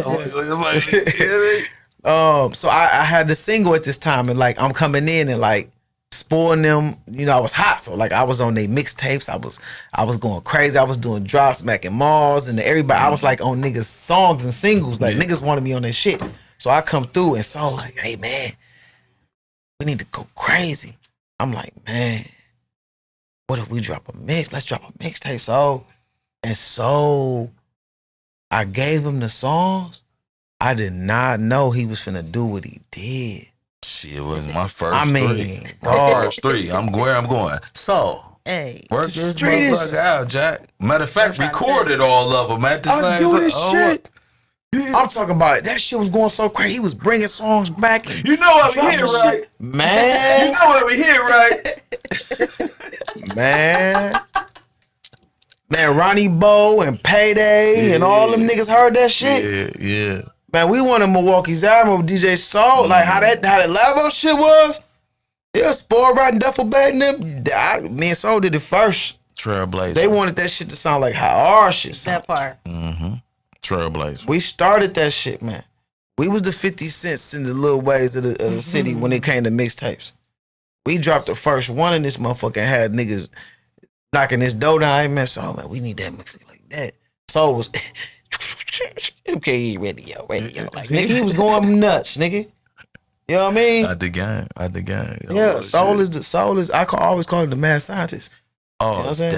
Look. So I had the single at this time, and like I'm coming in and like spoiling them. You know, I was hot, so like I was on their mixtapes. I was going crazy. I was doing drops, smacking malls, and everybody. I was like on niggas songs and singles. Like niggas wanted me on that shit. So I come through and so like, hey man, we need to go crazy. I'm like, man, what if we drop a mix? Let's drop a mixtape. So I gave him the songs. I did not know he was finna do what he did. Shit was my first I mean, three. My dog. first three. I'm where I'm going. So Hey. work this street is- motherfucker out, Jack. Matter of fact, trying to recorded all of them at the same I do this oh, shit. I'm talking about it. That shit was going so crazy. He was bringing songs back. And You know what we dropping here, right? shit. Man. You know what we here, right? Man, Ronnie Bo and Payday and all them niggas heard that shit. Yeah. Man, we wanted Milwaukee's album with DJ Soul. Like how that Lavo shit was. Yeah, Spoiled Riding Duffel Bag and them. Me and Soul did it first. Trailblazer. They wanted that shit to sound like how our shit sound. That part. Trailblazer. We started that shit, man. We was the 50 cents in the little ways of the city when it came to mixtapes. We dropped the first one in this motherfucker and had niggas knocking this door down. Hey, man, so man, we need that motherfucker like that. So it was okay, radio. Like nigga, he was going nuts, nigga. You know what I mean? At the game. Yeah, Oh, Soul shit. is I always call him the mad scientist. Oh, You know what I'm saying?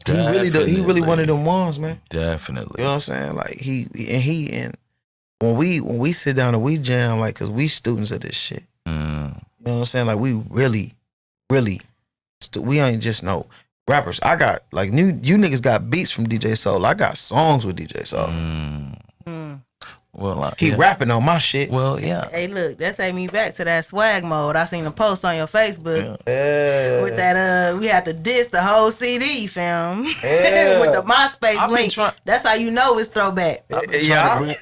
definitely. He really one of them ones, man. Definitely. You know what I'm saying? Like and when we sit down and we jam, like, cause we students of this shit. You know what I'm saying? Like we really, we ain't just no rappers. I got like you niggas got beats from DJ Soul. I got songs with DJ Soul. Well, He yeah. rapping on my shit. Well, yeah. Hey, look, that take me back to that swag mode. I seen a post on your Facebook with that. We had to diss the whole CD, fam. With the MySpace I've been link. That's how you know it's throwback. Yeah.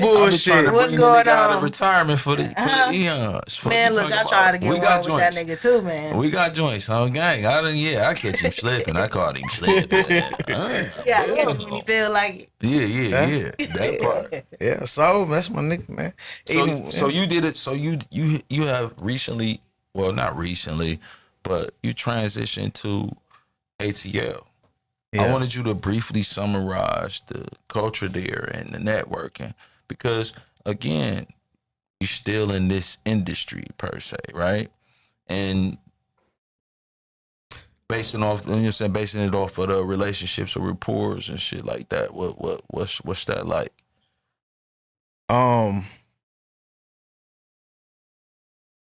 bullshit. What's going Out on? of retirement for the eons. Fuck Man, you look, talking I tried to about? get We one got with that joints. nigga too, man. We got joints on gang. I catch him slipping. I called him slipping. Yeah, when you feel like it. Yeah. That part. Yeah, so that's my nigga, man. So you did it. So you have recently, well, not recently, but you transitioned to ATL. I wanted you to briefly summarize the culture there and the networking, because again, you're still in this industry per se, right? And basing it off of the relationships or rapport and shit like that. What's that like?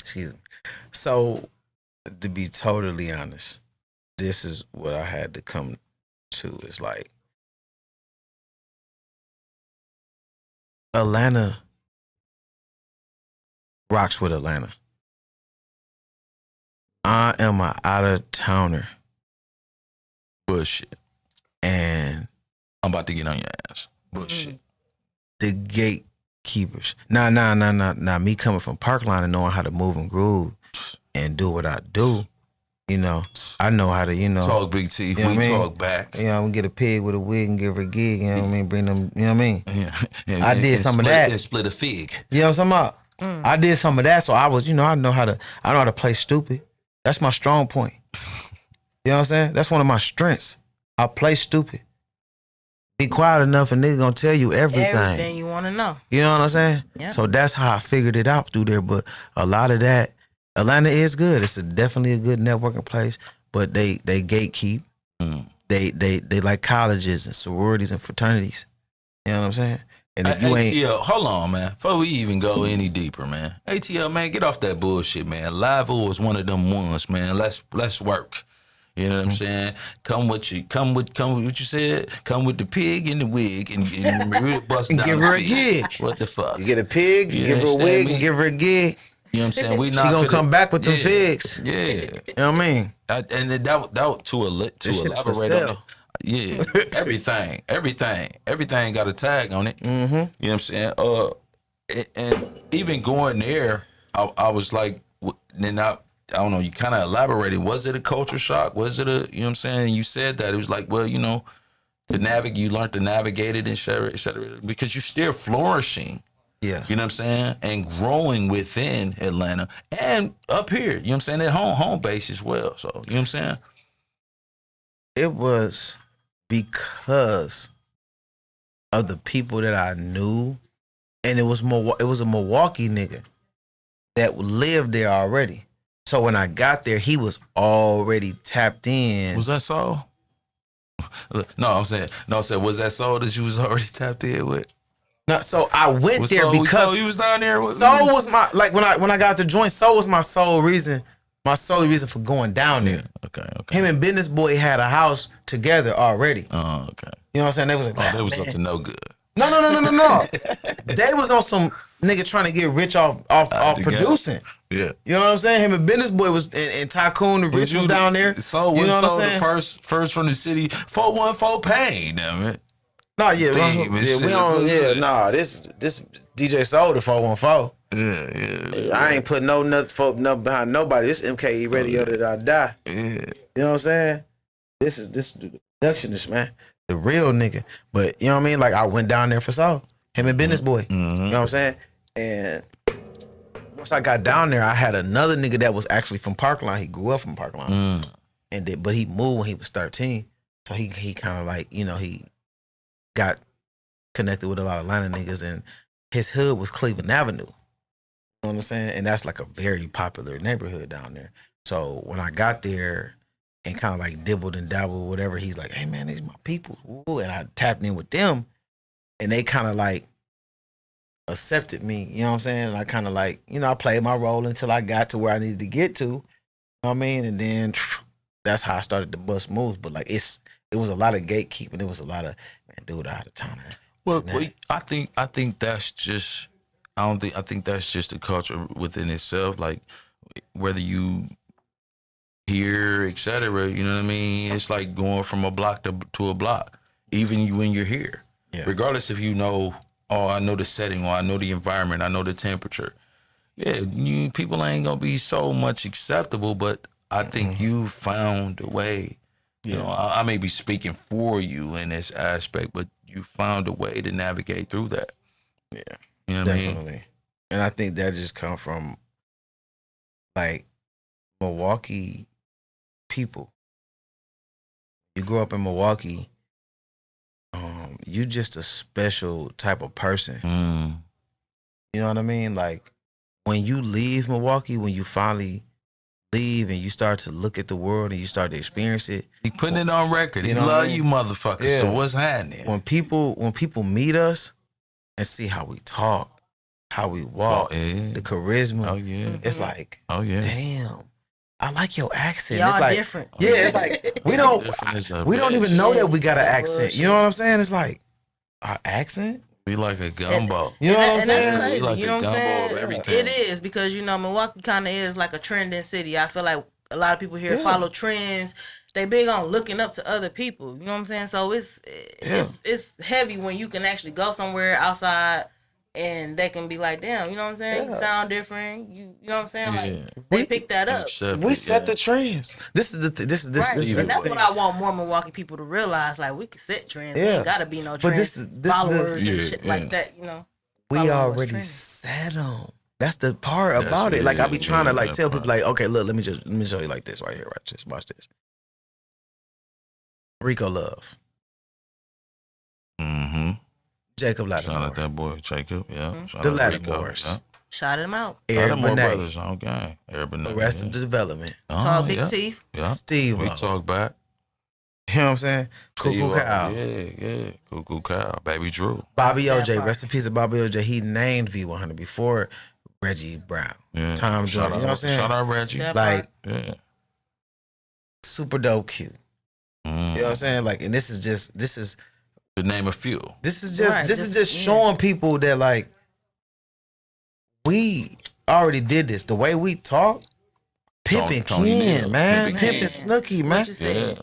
Excuse me. So, to be totally honest, this is what I had to come to. It's like Atlanta rocks with Atlanta. I am an out-of-towner. Bullshit. And I'm about to get on your ass. Bullshit. the gatekeepers. Nah. Me coming from Parkline and knowing how to move and groove and do what I do, I know how to, Talk big T. You know We what I mean? talk back. I'm gonna get a pig with a wig and give her a gig, you know what I mean? Bring them, you know what I mean? Yeah. I did some of that. And split a fig. You know what I'm talking about? I did some of that, so I was, I know how to play stupid. That's my strong point. You know what I'm saying? That's one of my strengths. I play stupid. Be quiet enough, and nigga gonna tell you everything. Everything you want to know. You know what I'm saying? Yeah. So that's how I figured it out through there. But a lot of that, Atlanta is good. It's definitely a good networking place. But they gatekeep. They like colleges and sororities and fraternities. You know what I'm saying? And if you ain't, ATL, hold on, man. Before we even go any deeper, man. ATL, man, get off that bullshit, man. LAVVENDER is one of them ones, man. Let's work. You know what I'm saying? Come with what you said. Come with the pig and the wig and bust and down give the her a feet. gig. What the fuck? You get a pig, You give her a understand wig, me? and give her a gig. You know what I'm saying? We She not gonna finna- come back with them Yeah. figs. Yeah. You know what I mean? And that to This shit's for elaborate on it. sale. Yeah, everything got a tag on it. Mm-hmm. You know what I'm saying? And even going there, I was like, then I don't know. You kind of elaborated. Was it a culture shock? Was it a, you know what I'm saying? You said that it was like, well, you learned to navigate it, et cetera, because you're still flourishing. Yeah. You know what I'm saying? And growing within Atlanta and up here. You know what I'm saying? At home base as well. So, you know what I'm saying? It was because of the people that I knew, and it was a Milwaukee nigga that lived there already. So when I got there, he was already tapped in. Was that Saul? No, I'm saying, was that Saul that you was already tapped in with? No, so I went there because you was down there. Soul was my, like, when I got the joint, Soul was my sole reason for going down there. Okay. Him and Business Boy had a house together already. Oh, okay. You know what I'm saying? They was like, They was up to no good. No. They was on some nigga trying to get rich off producing. Yeah. You know what I'm saying? Him and Business Boy was and Tycoon the Rich was down there. So you know what I'm the saying? first from the city, 414 Pain, damn it. No, Theme and shit. this DJ Soul the 414. Yeah. I ain't put nothing behind nobody. This MKE radio that I die. Yeah. You know what I'm saying? This is the productionist, man. The real nigga. But you know what I mean? Like, I went down there for Soul. Him and Business Boy. You know what I'm saying? And once I got down there, I had another nigga that was actually from Parkline. He grew up from Parkline. But he moved when he was 13. So he kind of like, he got connected with a lot of Atlanta niggas, and his hood was Cleveland Avenue. You know what I'm saying? And that's like a very popular neighborhood down there. So when I got there and kind of like dibbled and dabbled, whatever, he's like, hey man, these my people. Ooh, and I tapped in with them, and they kind of like accepted me, you know what I'm saying? And I kind of like, I played my role until I got to where I needed to get to, you know what I mean? And then that's how I started to bust moves. But like, it was a lot of gatekeeping. It was a lot of, man, dude, out of town. Well, I think that's just. I think that's just a culture within itself. Like whether you here, etc. You know what I mean? It's like going from a block to a block, even when you're here. Yeah. Regardless if you know, oh, I know the setting, or I know the environment, I know the temperature. Yeah, people ain't gonna be so much acceptable, but I think you found a way. You know, I may be speaking for you in this aspect, but you found a way to navigate through that. Yeah, You know what I mean? definitely. And I think that just come from like Milwaukee people. You grew up in Milwaukee, you just a special type of person. You know what I mean? Like when you leave Milwaukee, when you finally leave and you start to look at the world and you start to experience it. He putting it on record. He You know what I love mean? you motherfuckers. Yeah. So what's happening? When people meet us and see how we talk, how we walk, the charisma, Oh yeah. it's like, Oh yeah. damn, I like your accent. Y'all it's like, different. Yeah, it's like we don't even know that we got an accent. You know what I'm saying? It's like our accent. We like a gumbo. You know what I'm And saying? that's crazy. like You know a what I'm gumbo saying? of everything. It is because Milwaukee kind of is like a trending city. I feel like a lot of people here follow trends. They big on looking up to other people. You know what I'm saying? So it's heavy when you can actually go somewhere outside and they can be like, damn, you know what I'm saying? You sound different. You know what I'm saying? Like they pick that up. We set the trends. This is Right. this And that's what I want more Milwaukee people to realize. Like we can set trends. We ain't gotta be no But trends followers and shit like that, you know. We Following what's already trending. set them. That's the part about it. Like I be trying to like tell people like, okay, look, let me show you like this right here, right? Just watch this. Rico Love. Jacob Shout out Lattimore. that boy Jacob. Yeah. Shout The out Rico. Lattimores. Yeah. Shout him out. Eric Lattimore Benet. brothers. Okay. Eric Benet. Arrested Development. Tall Big Teeth. Yeah. Steve. We talk back. You know what I'm saying? Cuckoo Cow. Yeah. Cuckoo Cow. Baby Drew. Bobby That OJ. part. Rest in peace of Bobby OJ. He named V100 before Reggie Brown. Yeah. Tom Shout Jordan. out, You know what I'm saying? Shout out Reggie. That Like Yeah. super dope Q. You know what I'm saying? Like, and this is To name a few. just showing people that like we already did this. The way we talk, Pimpin' Tony Ken, Neal, man. Pimpin' Pimpin' Ken. Snooki, man. What you said? Yeah.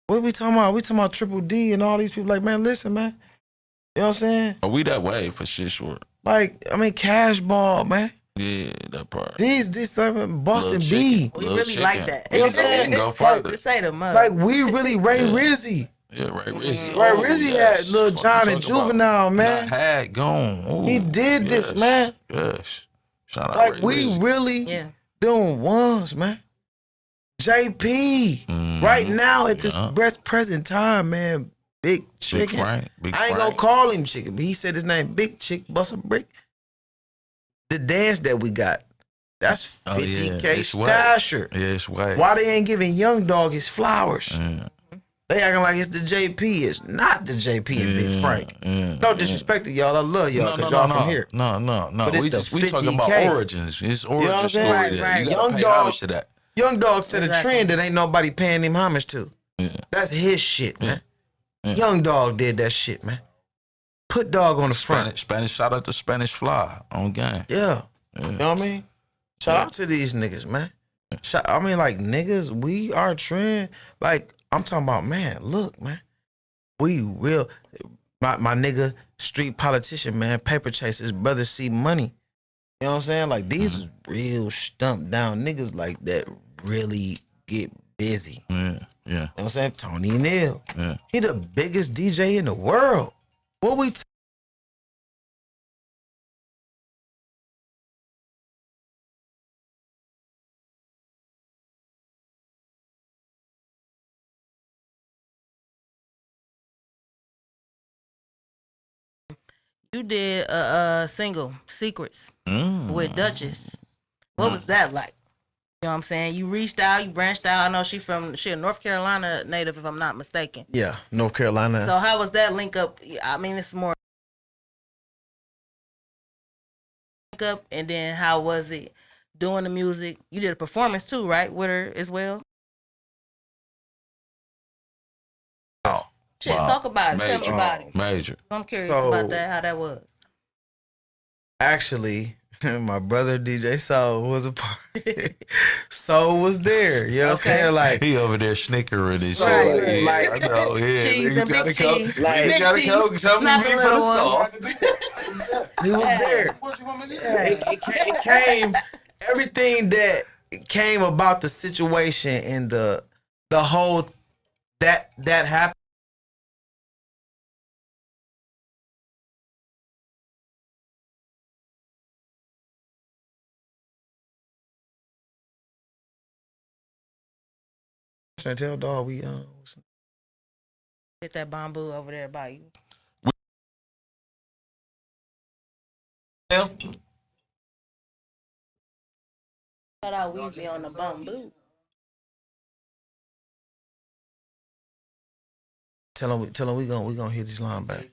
What we talking about? We talking about Triple D and all these people. Like, man, listen, man. You know what I'm saying? Are we that way for shit short? Like, I mean, Cash Ball, man. Yeah, that part. These Boston Little B. chicken. We Little really like chicken. that. You know what I'm We saying? can go further. To say the mother. Like, we really Ray Rizzy. Yeah, Ray Rizzy. Ray Rizzy had Lil Jon and Juvenile, man. Had gone. Ooh, He did this, yes, man. Yes. Shout out Like, Ray we Rizzy. really doing ones, man. JP, right now at this best present time, man. Big Chicken. Big Frank. Big I ain't Frank. gonna call him Chicken, but he said his name, Big Chick, Bust a Brick. The dance that we got, that's 50K It's whack. Stasher. Yeah, it's white. Why they ain't giving Young Dog his flowers? They acting like it's the JP. It's not the JP and Big Frank. No disrespect to y'all. I love y'all because y'all from here. No. But it's We the talking about 50K. origins. It's know what origin I'm story. saying? There. Right. You gotta Young pay Dog- homage to that. Young Dog set a Exactly. trend that ain't nobody paying him homage to. Yeah. That's his shit, man. Yeah. Young Dog did that shit, man. Put Dog on the front. Spanish. Shout out to Spanish Fly on game. Yeah. You know what I mean? Shout out to these niggas, man. I mean, like, niggas, we are trend. Like, I'm talking about, man, look, man. We real. My nigga, street politician, man, paper chase, his brother see money. You know what I'm saying? Like, these is real stumped down niggas like that really get busy. Yeah. You know what I'm saying? Tony Neal. Yeah. He the biggest DJ in the world. What we You did a single, Secrets, with Duchess. What was that like? You know what I'm saying? You reached out, you branched out. I know she a North Carolina native, if I'm not mistaken. Yeah, North Carolina. So how was that link up? I mean, it's more link up, and then how was it doing the music? You did a performance too, right, with her as well? Shit, Wow. talk about it. Tell me Major. about it. Major. I'm curious So- about that, how that was. Actually, my brother DJ Soul was a part. Soul was there. You know what I'm Okay. saying? Like, He over there snickering and So, shit. right. I know. Yeah, Cheese niggas and tryna big come- cheese. niggas Big tryna teeth, come tell me not me the for the little sauce. he was there. It came, everything that came about the situation and the whole that happened. Trying to tell dog we Get that bamboo over there by you. Shout out Weezy on the bamboo. tell him we gonna hit this line back.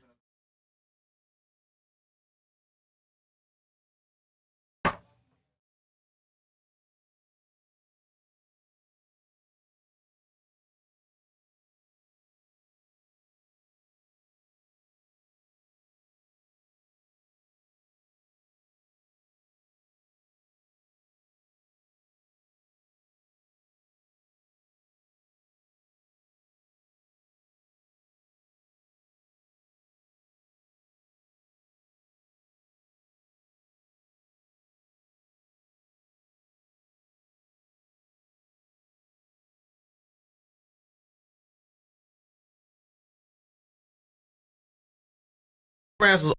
Friends was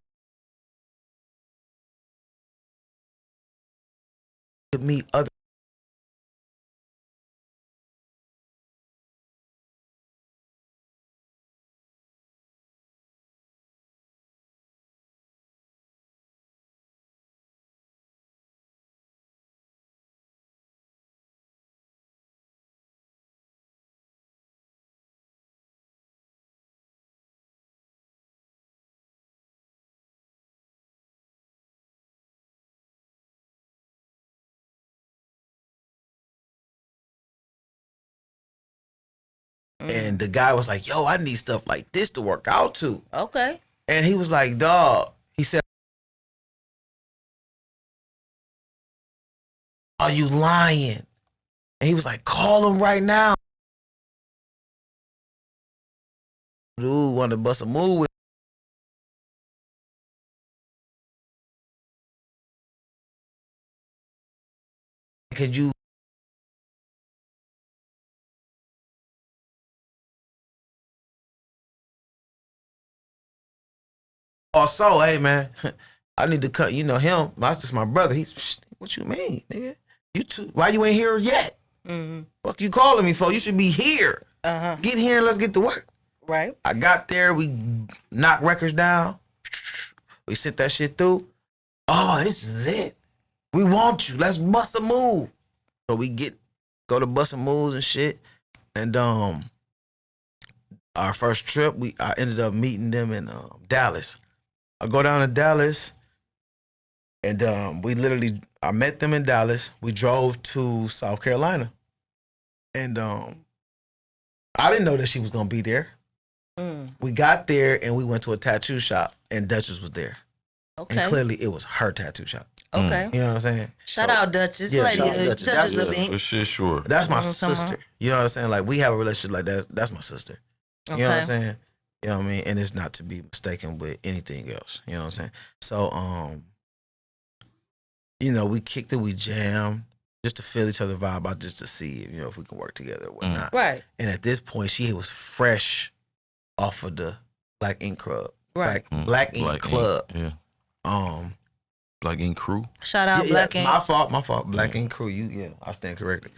with me other. And the guy was like, yo, I need stuff like this to work out to. Okay. And he was like, dog, he said, are you lying? And he was like, call him right now. Dude wanted to bust a move with. Could you also, hey man, I need to cut, you know him, that's just my brother. He's, what you mean, nigga? You too, why you ain't here yet? Mm-hmm. Fuck you calling me for? You should be here. Uh-huh. Get here and let's get to work. Right. I got there, we knocked records down. We sent that shit through. Oh, this is it. We want you. Let's bust a move. So we go to busting moves and shit. And our first trip, I ended up meeting them in Dallas. I go down to Dallas, and I met them in Dallas. We drove to South Carolina, and I didn't know that she was gonna be there. We got there and we went to a tattoo shop, and Duchess was there. Okay. And clearly it was her tattoo shop. Okay. You know what I'm saying? Shout So, out Duchess. yeah, Lady, shout out Duchess. Duchess That's- of Yeah, Ink. for shit, sure. That's my Mhm, sister. You know what I'm saying? Like, we have a relationship like that. That's my sister. You know what I'm saying? You know what I mean? And it's not to be mistaken with anything else. You know what I'm saying? So, you know, we kicked it, we jammed just to feel each other vibe out, just to see, you know, if we can work together or whatnot. Right. And at this point, she was fresh off of the Black Ink Club. Right. Black Ink Club. Yeah. Black Ink Crew. Shout out Black Ink. My fault. Black Ink Crew. I stand corrected.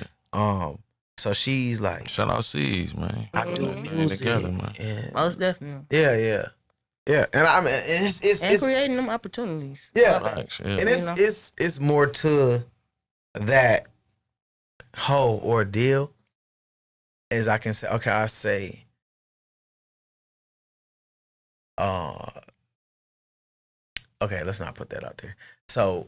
So she's like, Shout out C's, man. I do Get music. together, man. And Most definitely. yeah. And I mean, and it's And creating them opportunities. yeah, Facts, yeah. and You know? it's more to that whole ordeal as I can say. Okay, I say, okay, let's not put that out there. So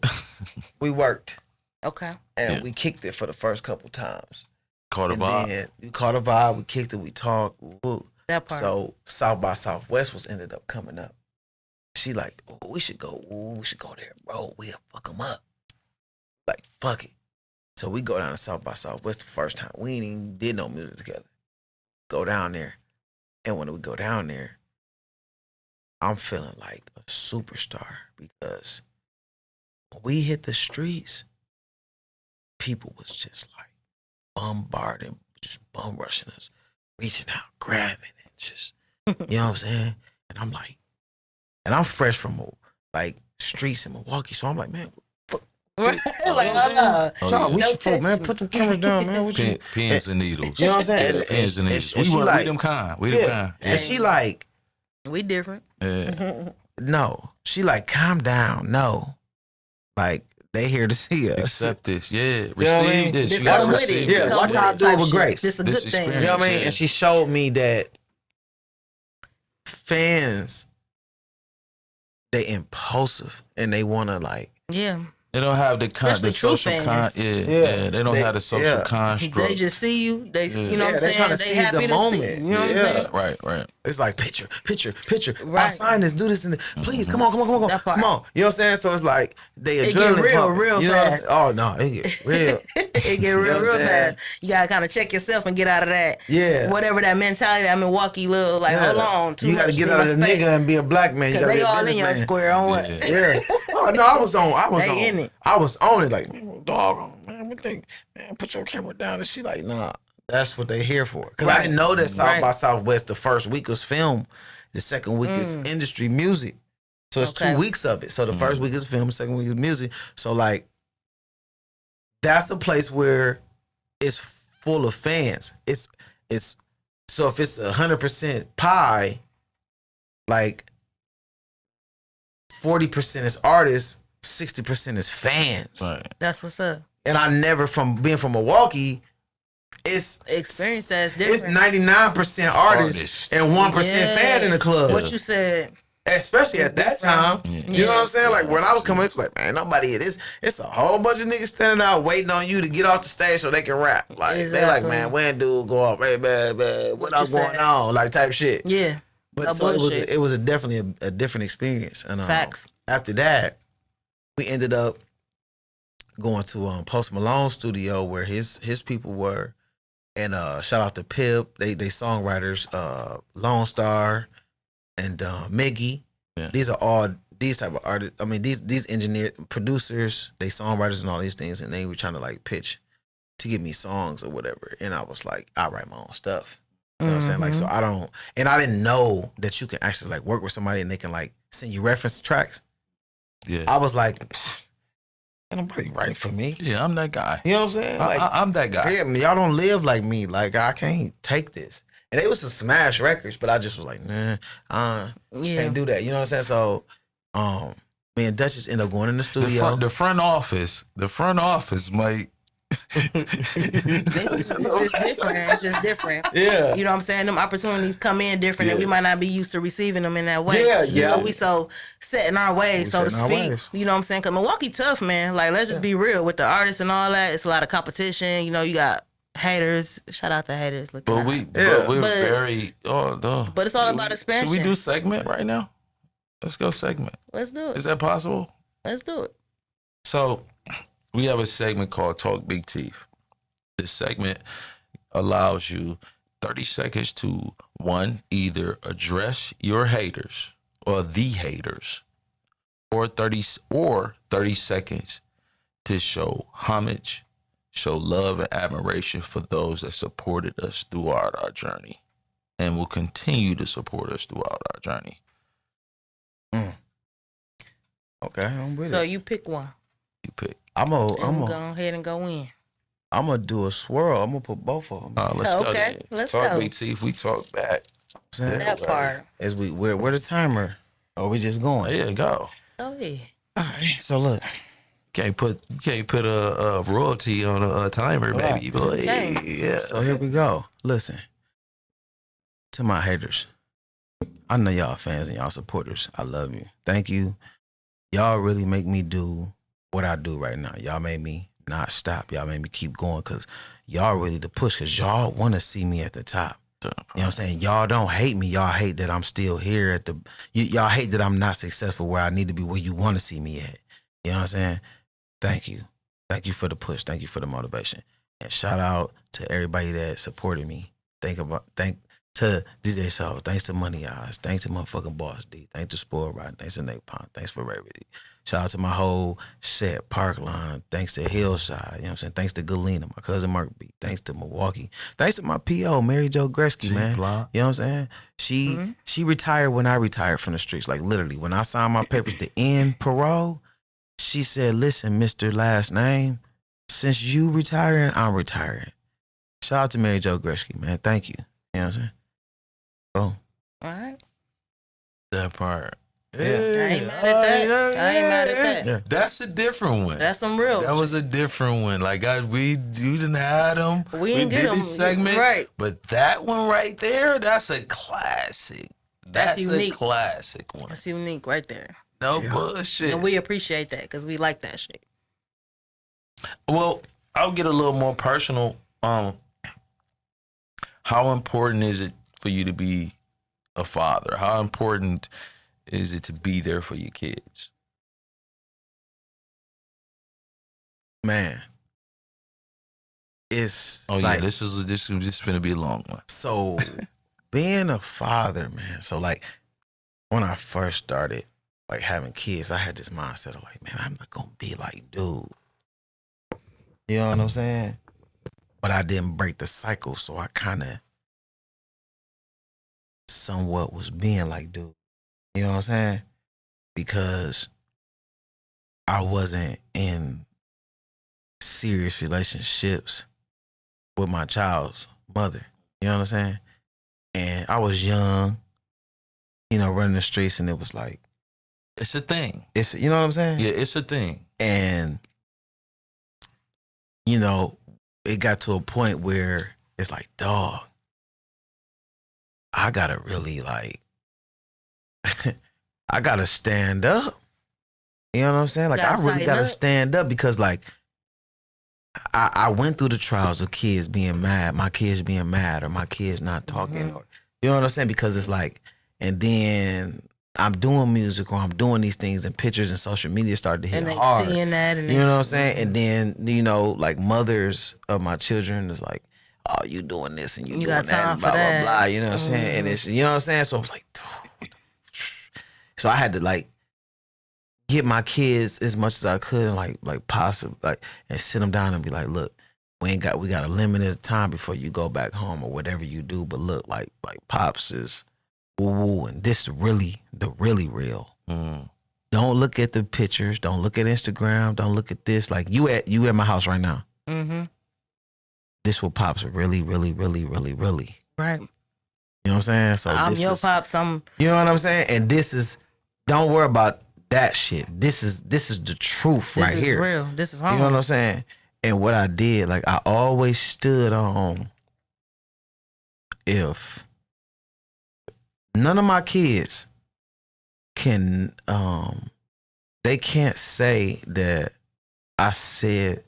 we worked Okay. and Yeah. we kicked it for the first couple times. Caught a And vibe. then we caught a vibe. We kicked it. We talked. Woo. That part. So South by Southwest was ended up coming up. She like, oh, we should go there, bro. We'll fuck them up. Like, fuck it. So we go down to South by Southwest the first time. We ain't even did no music together. Go down there. And when we go down there, I'm feeling like a superstar because when we hit the streets, people was just like bombarding, just bum rushing us, reaching out, grabbing and just, you know what I'm saying? And I'm like, and I'm fresh from like streets in Milwaukee, so I'm like, man, fuck. Like, We no should folk, man, put them cameras down, man. What you? Pins and needles. You know what I'm saying? Yeah, pins and needles. We she like, them kind. We them kind. And she like, we different. Yeah. no. She like, calm down. No. Like, they here to see us. Accept this. Yeah. know what I mean? Receive this. This You gotta come with receive it. this. Yeah, Come watch with how I it do it type with shit. grace. This a This good thing. experience. You know what I mean? Yeah. And she showed me that fans, they impulsive and they want to like. Yeah. They don't have the Especially the social true fans. yeah. They don't have the social construct. They just see you. They, you know Yeah, what they I'm tryna saying? They seize happy the to moment. see you. You know what I'm Yeah. saying? Right. It's like picture. I'll Right. sign this, do this, and please come on. That part. Come on. You know what I'm saying? So it's like they It adrenaline get real, pumping. real you know what I'm fast. saying? Oh no, it get real. It get know real, what I'm real saying? fast. You gotta kind of check yourself and get out of that. Yeah. Whatever that mentality that Milwaukee little like, Yeah. hold on. Too You got to much, get give out of us the space. nigga and be a black man. You Cause got to they be a all in your businessman. square on what? Yeah. Yeah. Oh no, I was on. They in it. I was on it. Like, dog, man, we think, man, put your camera down. And she like, nah, that's what they here for. Because I Right. didn't know that South Right. by Southwest, the first week was film, the second week is industry music. So it's Okay. 2 weeks of it. So the first week is film, the second week is music. So like, that's the place where it's full of fans. It's so if it's 100% pie, like 40% is artists, 60% is fans. Right. That's what's up. And I never, from being from Milwaukee, it's Experience that's It's different. 99% artists and 1% Yeah. fan in the club. What you said. Especially at that time. You know what I'm saying? Like when I was coming up, it's like, man, nobody here. It's a whole bunch of niggas standing out waiting on you to get off the stage so they can rap. Like they like, Exactly. man, when dude go off, hey, man, what else you going said. on? Like type shit. Yeah. But No so bullshit. it was definitely a different experience. And Facts. after that, we ended up going to Post Malone's studio where his people were. And shout out to Pip, they songwriters, Lone Star and Miggy. Yeah. These are all these type of artists. I mean, these engineer producers, they songwriters and all these things, and they were trying to like pitch to give me songs or whatever. And I was like, I write my own stuff. You know what I'm saying? Like, so I don't, and I didn't know that you can actually like work with somebody and they can like send you reference tracks. Yeah. I was like, "Pfft, ain't nobody writing for me. Yeah, I'm that guy. You know what I'm saying? Like, I'm that guy. yeah, y'all don't live like me. Like, I can't take this. And it was some smash records, but I just was like, nah, Yeah. can't do that. You know what I'm saying? So, me and Duchess ended up going in the studio. The front office might. It's just different. It's just different. Yeah. You know what I'm saying? Them opportunities come in different and we might not be used to receiving them in that way. Yeah, You yeah. know, we so set in our ways, We so to set in our speak. ways. You know what I'm saying? Because Milwaukee tough, man. Like, let's just be real. With the artists and all that, it's a lot of competition. You know, you got haters. Shout out to haters. Look But at we're But- very. Oh no. But it's all about expansion. Should we do segment right now? Let's go segment. Let's do it. Is that possible? Let's do it. So, we have a segment called Talk Big Teeth. This segment allows you 30 seconds to either address your haters or the haters, or 30 seconds to show homage, show love and admiration for those that supported us throughout our journey and will continue to support us throughout our journey. Okay, I'm with So it. you pick one. You pick. I'm And gonna go ahead and go in. do a swirl. I'm gonna put both of them. Let's go. Okay, Then. let's Talk go. Big Teeth. We talk back. That part. As where the timer? Or we just going? There you go. Oh, yeah. All right. So look, You can't put a royalty on a timer, Right. baby boy. Okay. Yeah. so here we go. Listen, to my haters, I know y'all fans and y'all supporters. I love you. Thank you. Y'all really make me do what I do right now. Y'all made me not stop. Y'all made me keep going because y'all really the push because y'all want to see me at the top. You know what I'm saying? Y'all don't hate me. Y'all hate that I'm still here at the. Y'all hate that I'm not successful where I need to be, where you want to see me at. You know what I'm saying? Thank you. Thank you for the push. Thank you for the motivation. And shout out to everybody that supported me. Thank to DJ Soul. Thanks to Money Eyes. Thanks to motherfucking Boss D. Thanks to Spoil Ride. Thanks to Nate Pond. Thanks for Rarity. Shout out to my whole set, Parkline. Thanks to Hillside. You know what I'm saying? Thanks to Galena, my cousin Mark B. Thanks to Milwaukee. Thanks to my PO, Mary Jo Gretzky, man. Blanc. You know what I'm saying? She retired when I retired from the streets. Like literally, when I signed my papers to end parole, she said, listen, Mr. Last Name, since you retiring, I'm retiring. Shout out to Mary Jo Gretzky, man. Thank you. You know what I'm saying? Oh. All right. That part. I ain't mad at that. I ain't mad at that. Yeah. That's a different one. That's some real. That was a different one. Like we didn't have them. We didn't get did them. this segment, Right. But that one right there, that's a classic. That's unique. A classic one. That's unique right there. No bullshit. And we appreciate that because we like that shit. Well, I'll get a little more personal. How important is it for you to be a father? How important is it to be there for your kids? Man. It's Yeah, this is gonna be a long one. So being a father, man. So like when I first started like having kids, I had this mindset of like, man, I'm not gonna be like dude. You know what I'm saying? But I didn't break the cycle, so I kind of somewhat was being like dude. You know what I'm saying? Because I wasn't in serious relationships with my child's mother. You know what I'm saying? And I was young, you know, running the streets, and it was like, It's a thing. it's, you know what I'm saying? Yeah, it's a thing. And, you know, it got to a point where it's like, dog, I gotta really like, I gotta stand up. You know what I'm saying? Like, I really tighten gotta up. stand up because, like, I went through the trials of kids being mad, my kids being mad, or my kids not talking, or you know what I'm saying? Because it's like, and then I'm doing music or I'm doing these things, and pictures and social media started to hit And they hard. seeing that, and You know what I'm saying? And then, you know, like mothers of my children is like, oh, you doing this and you doing got that, time and blah, for blah, that. blah. You know what I'm saying? And it's, you know what I'm saying? So I was like, so I had to like get my kids as much as I could and like possible, like, and sit them down and be like, look, we got a limited time before you go back home or whatever you do. But look, like Pops is woo woo, and this is really the really real. Don't look at the pictures. Don't look at Instagram. Don't look at this. Like you at my house right now. This what Pops really, really, really, really, really. Right. You know what I'm saying? So I'm this your is, pops. I'm. You know what I'm saying? And this is, don't worry about that shit. This is the truth right This is here. real. This is You home. know what I'm saying? And what I did, like I always stood on, if none of my kids can, they can't say that I said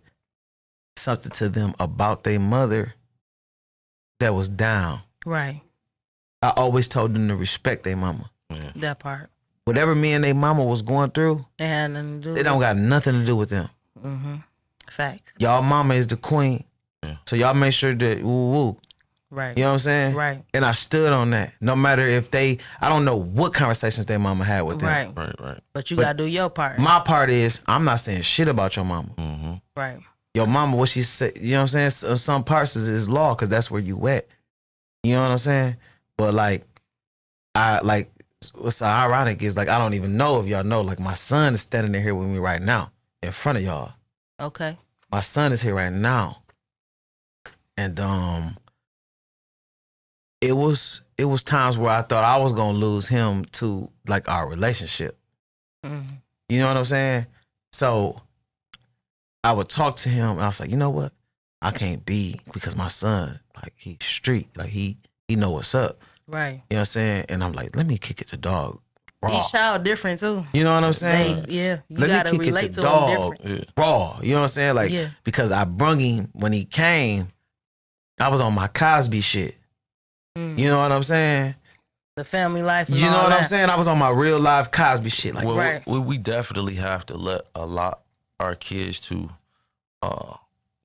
something to them about their mother that was down. Right. I always told them to respect their mama. That part. Whatever me and their mama was going through, They had nothing to do. they don't got nothing to do with them. Facts. Y'all mama is the queen. So y'all make sure that woo woo. Right. You know what I'm saying? Right. And I stood on that. No matter if I don't know what conversations their mama had with them. Right. Right. But you gotta do your part. My part is, I'm not saying shit about your mama. Right. Your mama, what she said, you know what I'm saying? Some parts is law because that's where you at. You know what I'm saying? But what's so ironic is like, I don't even know if y'all know, like my son is standing there here with me right now in front of y'all. Okay. My son is here right now. And it was times where I thought I was gonna lose him to like our relationship. You know what I'm saying? So I would talk to him and I was like, you know what? I can't be, because my son, like he's street, like he know what's up. Right. You know what I'm saying? And I'm like, let me kick it to dog raw. Each child different too. You know what I'm saying? You Let gotta me kick relate it to to them dog different. raw. You know what I'm saying? Like, Yeah. because I brung him when he came, I was on my Cosby shit. You know what I'm saying? The family life. And You know all what I'm that. saying? I was on my real life Cosby shit. Like, Well, Right. we definitely have to let our kids to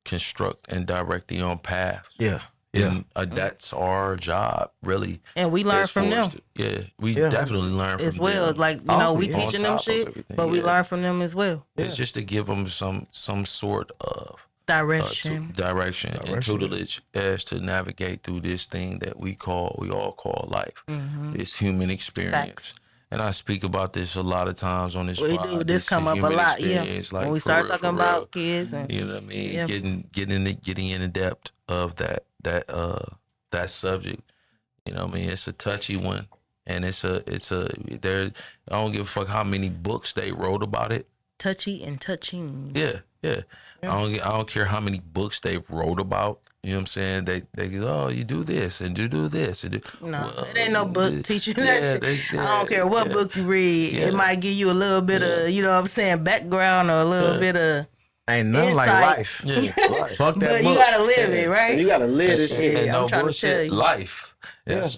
construct and direct their own paths. yeah. And that's our job, really. And we learn as from far them as we Yeah. definitely learn from as well. them. Like, you know, we Always. teaching On them top of shit, everything, but we yeah. learn from them as well. It's just to give them some sort of Direction. direction and tutelage as to navigate through this thing that we all call life. This human experience. Facts. And I speak about this a lot of times on this We pod. do. This come up a human lot, yeah. experience, like, When we for start real, talking for real. about kids and You know what I mean? Yeah. Getting in the depth of that subject. You know what I mean? It's a touchy one, and it's a there. I don't give a fuck how many books they wrote about it. touchy and touching. Yeah. I don't care how many books they've wrote about. You know what I'm saying? They go, oh, you do this and do this and do. No, Well, it ain't no book teaching that shit. I don't care what yeah. book you read. Yeah. It might give you a little bit of, you know what I'm saying, background or a little bit of. Ain't nothing like Insight. life. Yeah, Fuck that But book. you gotta live it, right? You gotta live this shit. and I'm no trying to tell bullshit. you. Life.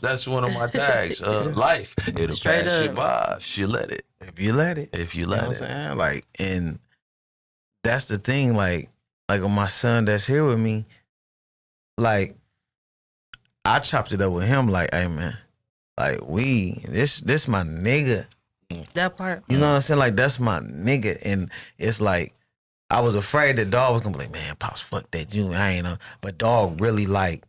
That's one of my tags. Life. It'll Straight pass you up. by if you let it. If you let it. If you You know let what it. I'm saying? Like, and that's the thing, like with my son that's here with me, like, I chopped it up with him, like, hey man, like this my nigga. That part. You know what I'm saying? Like, that's my nigga. And it's like, I was afraid that dog was gonna be like, man, Pops, fuck that, I ain't know. But dog really, like,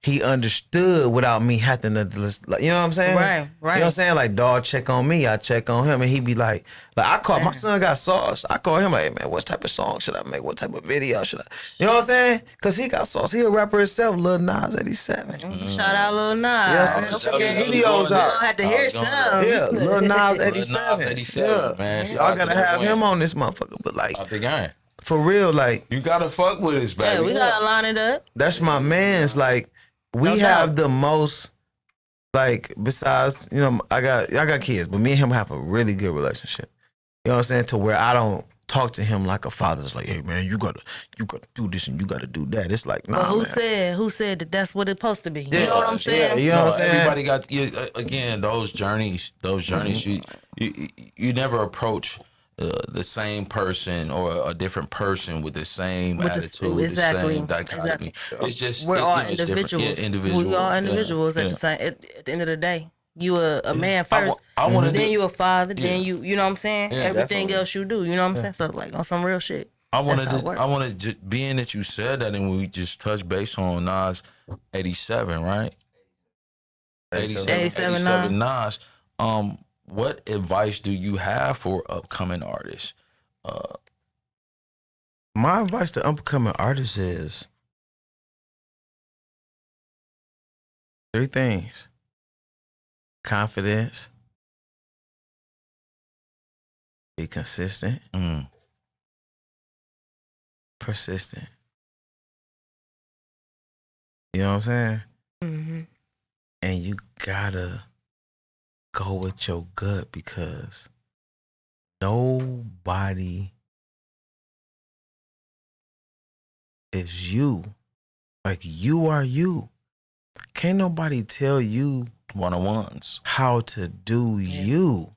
he understood without me having to, like, you know what I'm saying? Right. You know what I'm saying? Like, dog check on me, I check on him, and he be like I call my son got sauce. I call him like, hey, man, what type of song should I make? What type of video should I? You know what I'm saying? Cause he got sauce. He a rapper himself, Lil Nas 87. Shout out Lil Nas. Yeah, Don't so forget, the we videos gonna out. have to hear some. Yeah, Lil Nas Lil 87. Nas 87, Yeah. man. Shout Y'all out to gotta Lil have Wayne. him on this motherfucker. But like, Out the game. for real, like, You gotta fuck with us, baby. Yeah, we gotta line it up. that's my man's. Like, we No have doubt. the most, like, besides, you know, I got kids, but me and him have a really good relationship. You know what I'm saying? To where I don't talk to him like a father. It's like, hey man, you gotta do this and you gotta do that. It's like, nah, But man. who said that that's what it's supposed to be? You Yeah, know what I'm saying? yeah, you know what I'm saying? Everybody got again those journeys. You never approach the same person or a different person with the same With the- attitude, exactly, the same dichotomy. exactly. It's just We're all it's different. individuals. Yeah, individuals. We all Yeah, individuals yeah. at the end of the day. You a man first, I wanna then do- you a father, then Yeah. you know what I'm saying? Yeah, Everything definitely. else you do, you know what I'm saying? So like on some real shit. I That's how it works. wanted to, being that you said that and we just touched base on Nas 87, right? 87 Nas. What advice do you have for upcoming artists? My advice to upcoming artists is 3 things: confidence, be consistent, Mm. persistent. You know what I'm saying? Mm-hmm. And you gotta go with your gut, because nobody is you. Like, you are you. Can't nobody tell you One-on-ones. how to do you.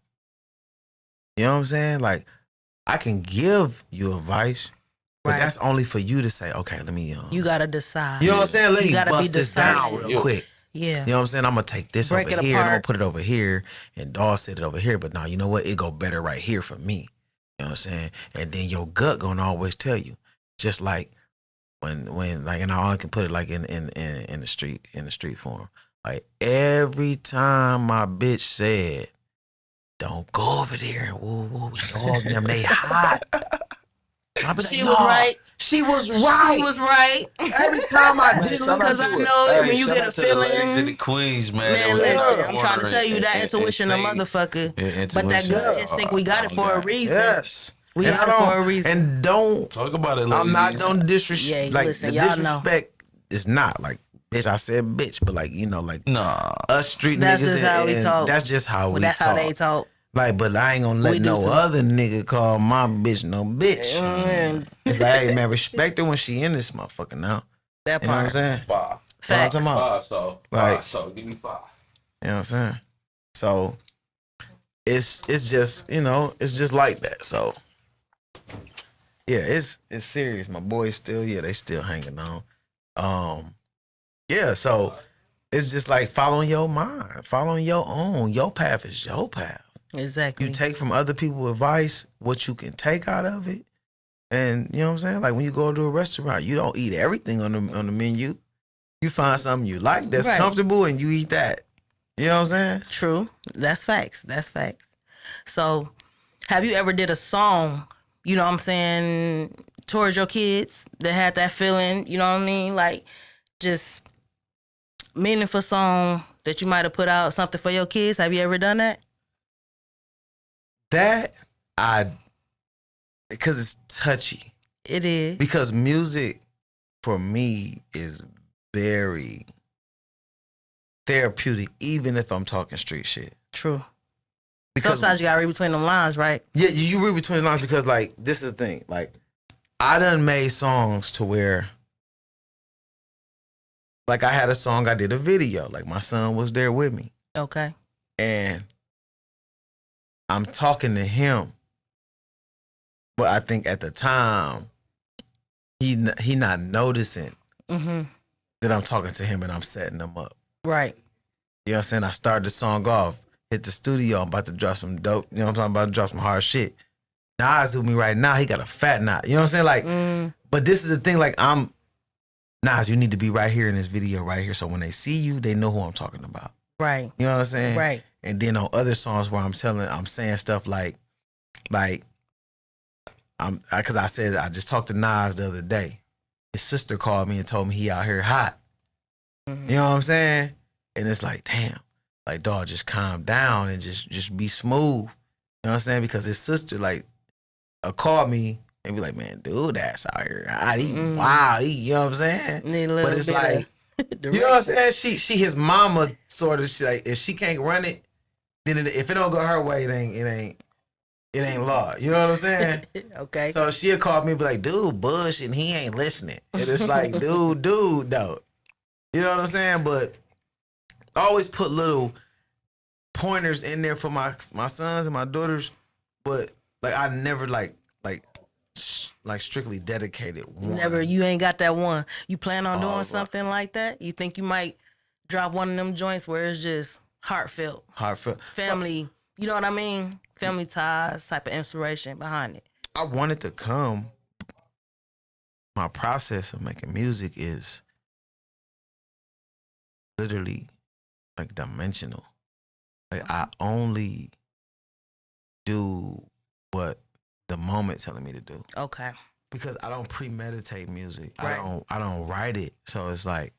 You know what I'm saying? Like, I can give you advice, but Right. that's only for you to say, okay, let me You gotta decide. you know what I'm saying? Let You me gotta be bust this down decisive. real quick. Yeah. You know what I'm saying? I'm gonna take this Break over it here, and I'm gonna apart. put it over here, and dog said it over here. But now, you know what? It go better right here for me. You know what I'm saying? And then your gut gonna always tell you. Just like when like, and I only can put it like in the street form. Like, every time my bitch said, "Don't go over there and woo woo, we dog them, they hot." I be like, She was "Nah, right. She was right. She was right. Every time I did Shout out Because to I it. know when you shout get out a to the ladies feeling- and the queens, man. that Man, was in the listen, I'm trying to corner tell you that and intuition, a say- motherfucker. Yeah, But that intuition. gut instinct, we got it Oh, for a God. reason. Yes. We And got I it for don't- a reason. And don't, Talk about it, ladies. I'm not gonna disrespect. Yeah, like, listen, the y'all know. disrespect is not like, bitch, I said bitch, but like, you know, like, Nah. us street That's niggas, just how we and talk. that's just how Well, we that's talk. how they talk. Like, but I ain't gonna We let do no too. other nigga call my bitch no bitch. Mm, It's like, hey man, respect her when she in this motherfucker now. that You know what I'm part. saying? Wow. You know what I'm Facts. talking about? Like, give me 5. you know what I'm saying? So it's just, you know, it's just like that. So yeah, it's serious. My boys still, yeah, they still hanging on. Yeah, so it's just like following your mind, following your own. Your path is your path. Exactly. You take from other people's advice what you can take out of it. And you know what I'm saying? Like when you go to a restaurant, you don't eat everything on the menu. You find something you like that's Right. comfortable and you eat that. You know what I'm saying? True. That's facts. That's facts. So, have you ever did a song, you know what I'm saying, towards your kids that had that feeling, you know what I mean? Like, just meaningful song that you might have put out, something for your kids. Have you ever done that? That because it's touchy. It is. Because music for me is very therapeutic, even if I'm talking street shit. True. Because Sometimes you gotta read between them lines, right? yeah, you read between the lines because like this is the thing. Like I done made songs to where like I had a song, I did a video. Like my son was there with me. Okay. And I'm talking to him. But I think at the time he not noticing Mm-hmm. that I'm talking to him and I'm setting him up. Right. You know what I'm saying? I started the song off, hit the studio, I'm about to drop some dope, you know what I'm talking about, drop some hard shit. Nas with me right now, he got a fat knot. You know what I'm saying? Like, but this is the thing, like Nas, you need to be right here in this video right here. So when they see you, they know who I'm talking about. Right. You know what I'm saying? Right. And then on other songs where I'm saying stuff like, cause I said, I just talked to Nas the other day. His sister called me and told me he out here hot. Mm-hmm. You know what I'm saying? And it's like, damn, like dog, just calm down and just be smooth. You know what I'm saying? Because his sister like called me and be like, man, dude, that's out here hot. He wild. You know what I'm saying? Need a little But it's bit like, of you know what I'm saying? She his mama sort of, she like, if she can't run it, then if it don't go her way, it ain't law. You know what I'm saying? Okay. So she'll call me and be like, dude, Bush, and he ain't listening. And it's like, dude, though. You know what I'm saying? But I always put little pointers in there for my sons and my daughters. But like I never like strictly dedicated one. Never. You ain't got that one. You plan on doing right. something like that? You think you might drop one of them joints where it's just heartfelt, family, you know what I mean? Family ties, type of inspiration behind it. I wanted to come. My process of making music is literally like dimensional. Like I only do what the moment telling me to do. Okay. Because I don't premeditate music. Right. I don't write it. So it's like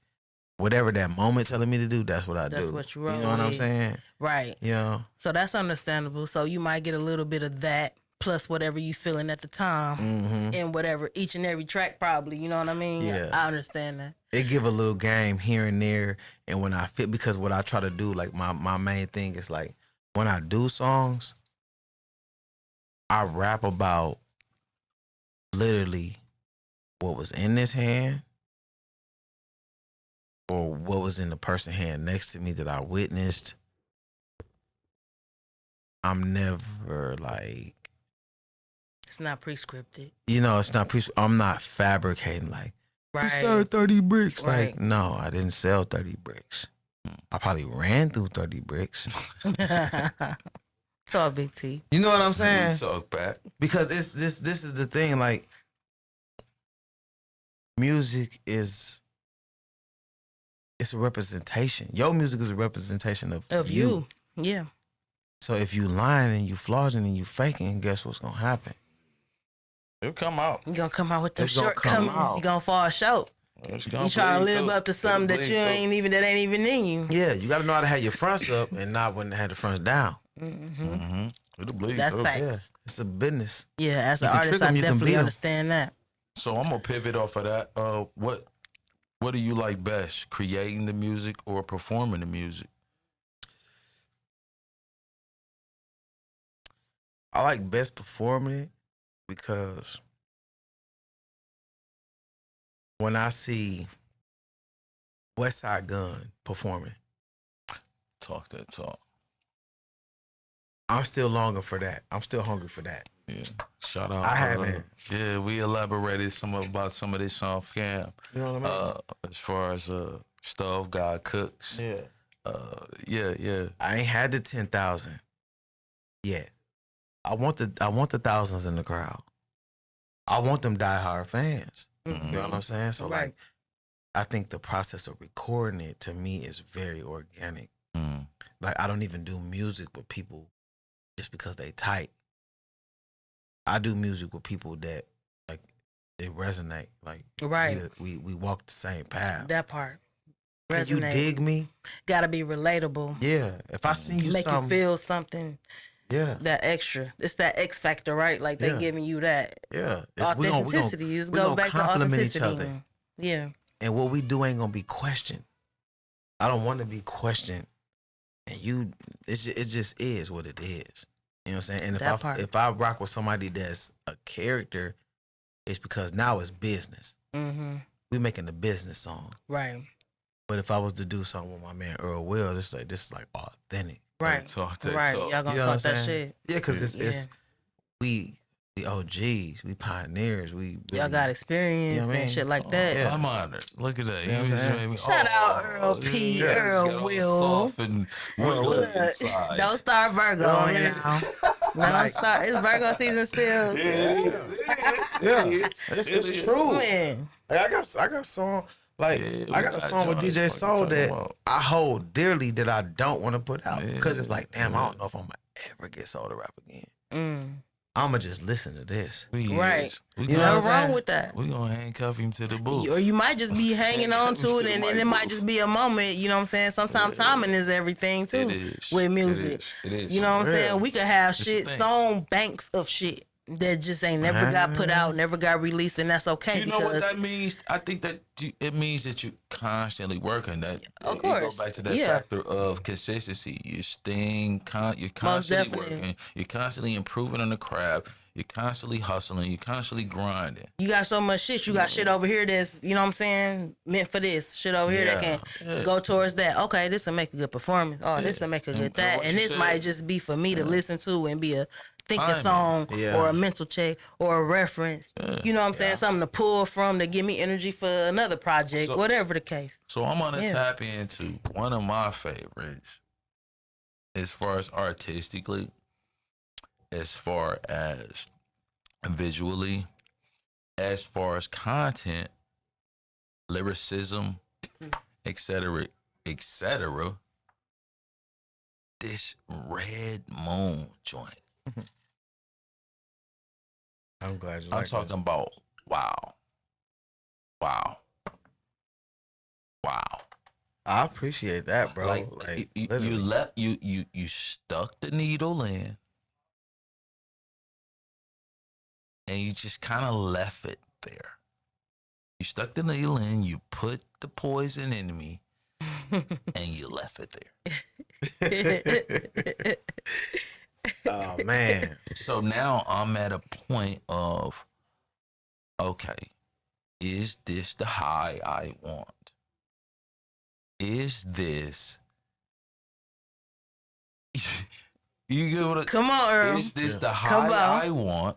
whatever that moment telling me to do, that's what I do. That's what you roll You know what I'm with. saying? Right. You know? So that's understandable. So you might get a little bit of that plus whatever you feeling at the time and whatever each and every track probably, you know what I mean? Yeah. I understand that. It give a little game here and there. And when I fit, because what I try to do, like my main thing is like when I do songs, I rap about literally what was in this hand or what was in the person's hand next to me that I witnessed. I'm never like, It's not prescripted. you know, it's not I'm not fabricating like, Right. you sold 30 bricks. Right. Like, no, I didn't sell 30 bricks. I probably ran through 30 bricks. It's all Big T. You know what I'm saying? We talk back. Because it's this is the thing, like music is it's a representation. Your music is a representation of you. Yeah. So if you lying and you flogging and you faking, guess what's gonna happen? It'll come out. You gonna come out with them It's gonna come shortcomings. out. You gonna fall short. It's You gonna trying to bleed live through. up to something It'll that bleed you through. that ain't even in you. Yeah, you gotta know how to have your fronts up and not when to have the fronts down. Mm-hmm. It'll bleed That's through. facts. Yeah, it's a business. Yeah, as You an can artist, trick 'em, I you can definitely beat 'em. understand that. So I'm gonna pivot off of that. What do you like best? Creating the music or performing the music? I like best performing it because when I see West Side Gun performing. Talk that talk. I'm still longing for that. I'm still hungry for that. Yeah. Shout out. I haven't. Yeah, we elaborated about some of this off cam. You know what I mean? As far as stuff God cooks. Yeah. Yeah. I ain't had the 10,000 yet. I want the thousands in the crowd. I want them diehard fans. Mm-hmm. You know what I'm saying? So Right. like, I think the process of recording it to me is very organic. Mm. Like I don't even do music with people just because they tight. I do music with people that like they resonate. Like Right. we walk the same path. That part. Can you Resonate. dig me? Gotta be relatable. Yeah. If I seen you Make something, you feel something yeah, that extra. It's that X factor, right? Like they Yeah. giving you that yeah. authenticity. It's go back to compliment each authenticity. other. Yeah. And what we do ain't gonna be questioned. I don't want to be questioned. And it just is what it is. You know what I'm saying? And That part. if I rock with somebody that's a character, it's because now it's business. Mm-hmm. We making a business song. Right. But if I was to do something with my man Earl Will, this is like authentic. Right. Talk that Right. talk. Y'all gonna You know talk what I'm that saying? shit. Yeah, because Yeah. it's we OGs, we pioneers, we Y'all really- got experience You know what I and mean? shit like that. Yeah. I'm honored. Look at that. You know what I'm just saying? made me- Shout out Earl P, yeah, Earl got all Will. soft and wiggly Look, inside. don't start Virgo You know what I on mean? now. Don't start. It's Virgo season still. Yeah, it's true. Man. Like, I got song like Yeah, I we got a got song with joints DJ fucking Soul talking that about. I hold dearly that I don't want to put out because it's like, damn, I Yeah. don't know if I'm gonna ever get Soul to rap again. Mm. I'm gonna just listen to this. Right. We You know what I'm Nothing wrong saying? with that. We gonna handcuff him to the booth. Or you might just be hanging on to it, To the and then it white might booth. just be a moment. You know what I'm saying? Sometimes timing is everything too. It is. With music. It is. You know what I'm Yeah. saying? We could have It's a shit, thing. song banks of shit that just ain't never got put out, never got released, and that's okay. You know because what that means? I think that it means that you constantly working. That Of it course, goes back to that yeah. factor of consistency. You're you're constantly definitely. working. You're constantly improving on the craft. You're constantly hustling. You're constantly grinding. you got so much shit. You got shit over here that's, you know what I'm saying, meant for this. Shit over here that Yeah. can go towards that. Okay, this will make a good performance. Oh, this will make a And- good and that. what And you this said- might just be for me to listen to and be a thinking Timing. song Yeah. or a mental check or a reference. You know what I'm saying? Something to pull from to give me energy for another project, So- whatever the case. So I'm gonna Yeah. tap into one of my favorites as far as artistically, as far as visually, as far as content, lyricism, etc., etc. This Red Moon joint. I'm glad you I'm like talking about wow. I appreciate that, bro. Like, you literally. left you stuck the needle in, and you just kind of left it there. You stuck the needle in, you put the poison in me, and you left it there. Oh man. So now I'm at a point of, okay, is this the high I want? Is this you get what Come on, Earl. is this the Come high on. I want?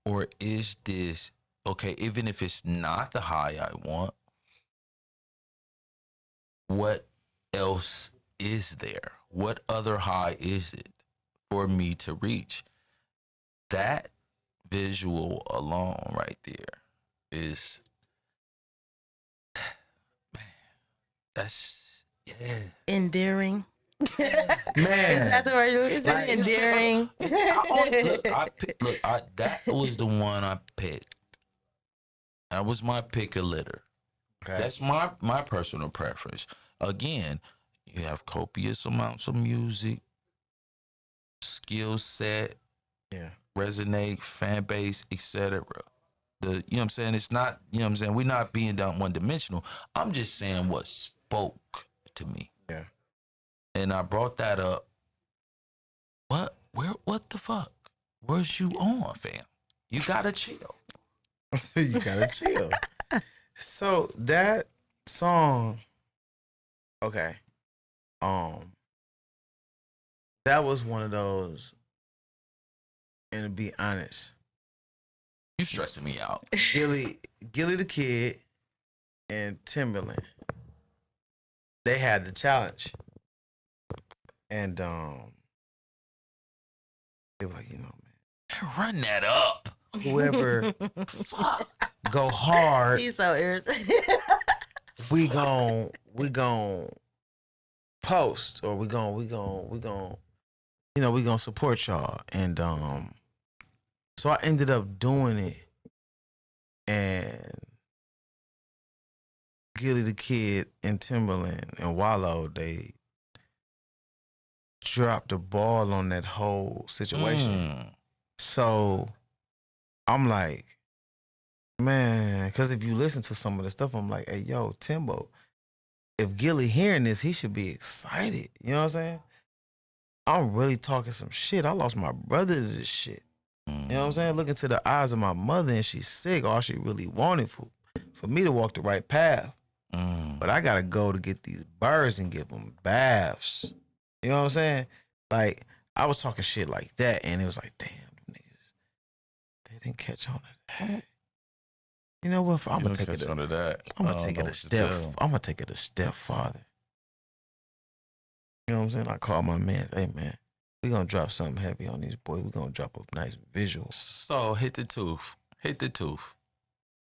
Or is this okay, even if it's not the high I want, what else is there? What other high is it for me to reach? That visual alone right there is, man, that's, yeah. Endearing. Man. Is that the word? Is it Like- endearing? That was the one I picked. That was my pick of litter. Okay. That's my personal preference. Again, you have copious amounts of music, skill set, Yeah. resonate, fan base, etc. You know what I'm saying? It's not, you know what I'm saying? We're not being down one dimensional. I'm just saying what spoke to me. Yeah. And I brought that up. What the fuck? Where's you on, fam? You gotta chill. You gotta chill. So that song. Okay. That was one of those. And to be honest, You stressing me out. Gilly the Kid and Timberland, they had the challenge. And they were like, you know, man, Run that up. whoever go hard, He's so irritated. we gon' post, or we gon' you know, we gonna support y'all. And so I ended up doing it, and Gilly the Kid and Timberland and Wallow, they dropped the ball on that whole situation. So I'm like, man, because if you listen to some of the stuff, I'm like, hey, yo, Timbo, if Gilly hearing this, he should be excited. You know what I'm saying? I'm really talking some shit. I lost my brother to this shit. You know what I'm saying? Look into the eyes of my mother, and she's sick. All she really wanted for me to walk the right path. But I gotta go to get these birds and give them baths. You know what I'm saying? Like, I was talking shit like that, and it was like, damn, niggas, they didn't catch on to that. You know what? I'm gonna take it. I'm gonna take it a step. I'm gonna take it a step farther. You know what I'm saying? I call my man. Hey man, we gonna drop something heavy on these boys. We gonna drop a nice visual. So hit the tooth. Hit the tooth.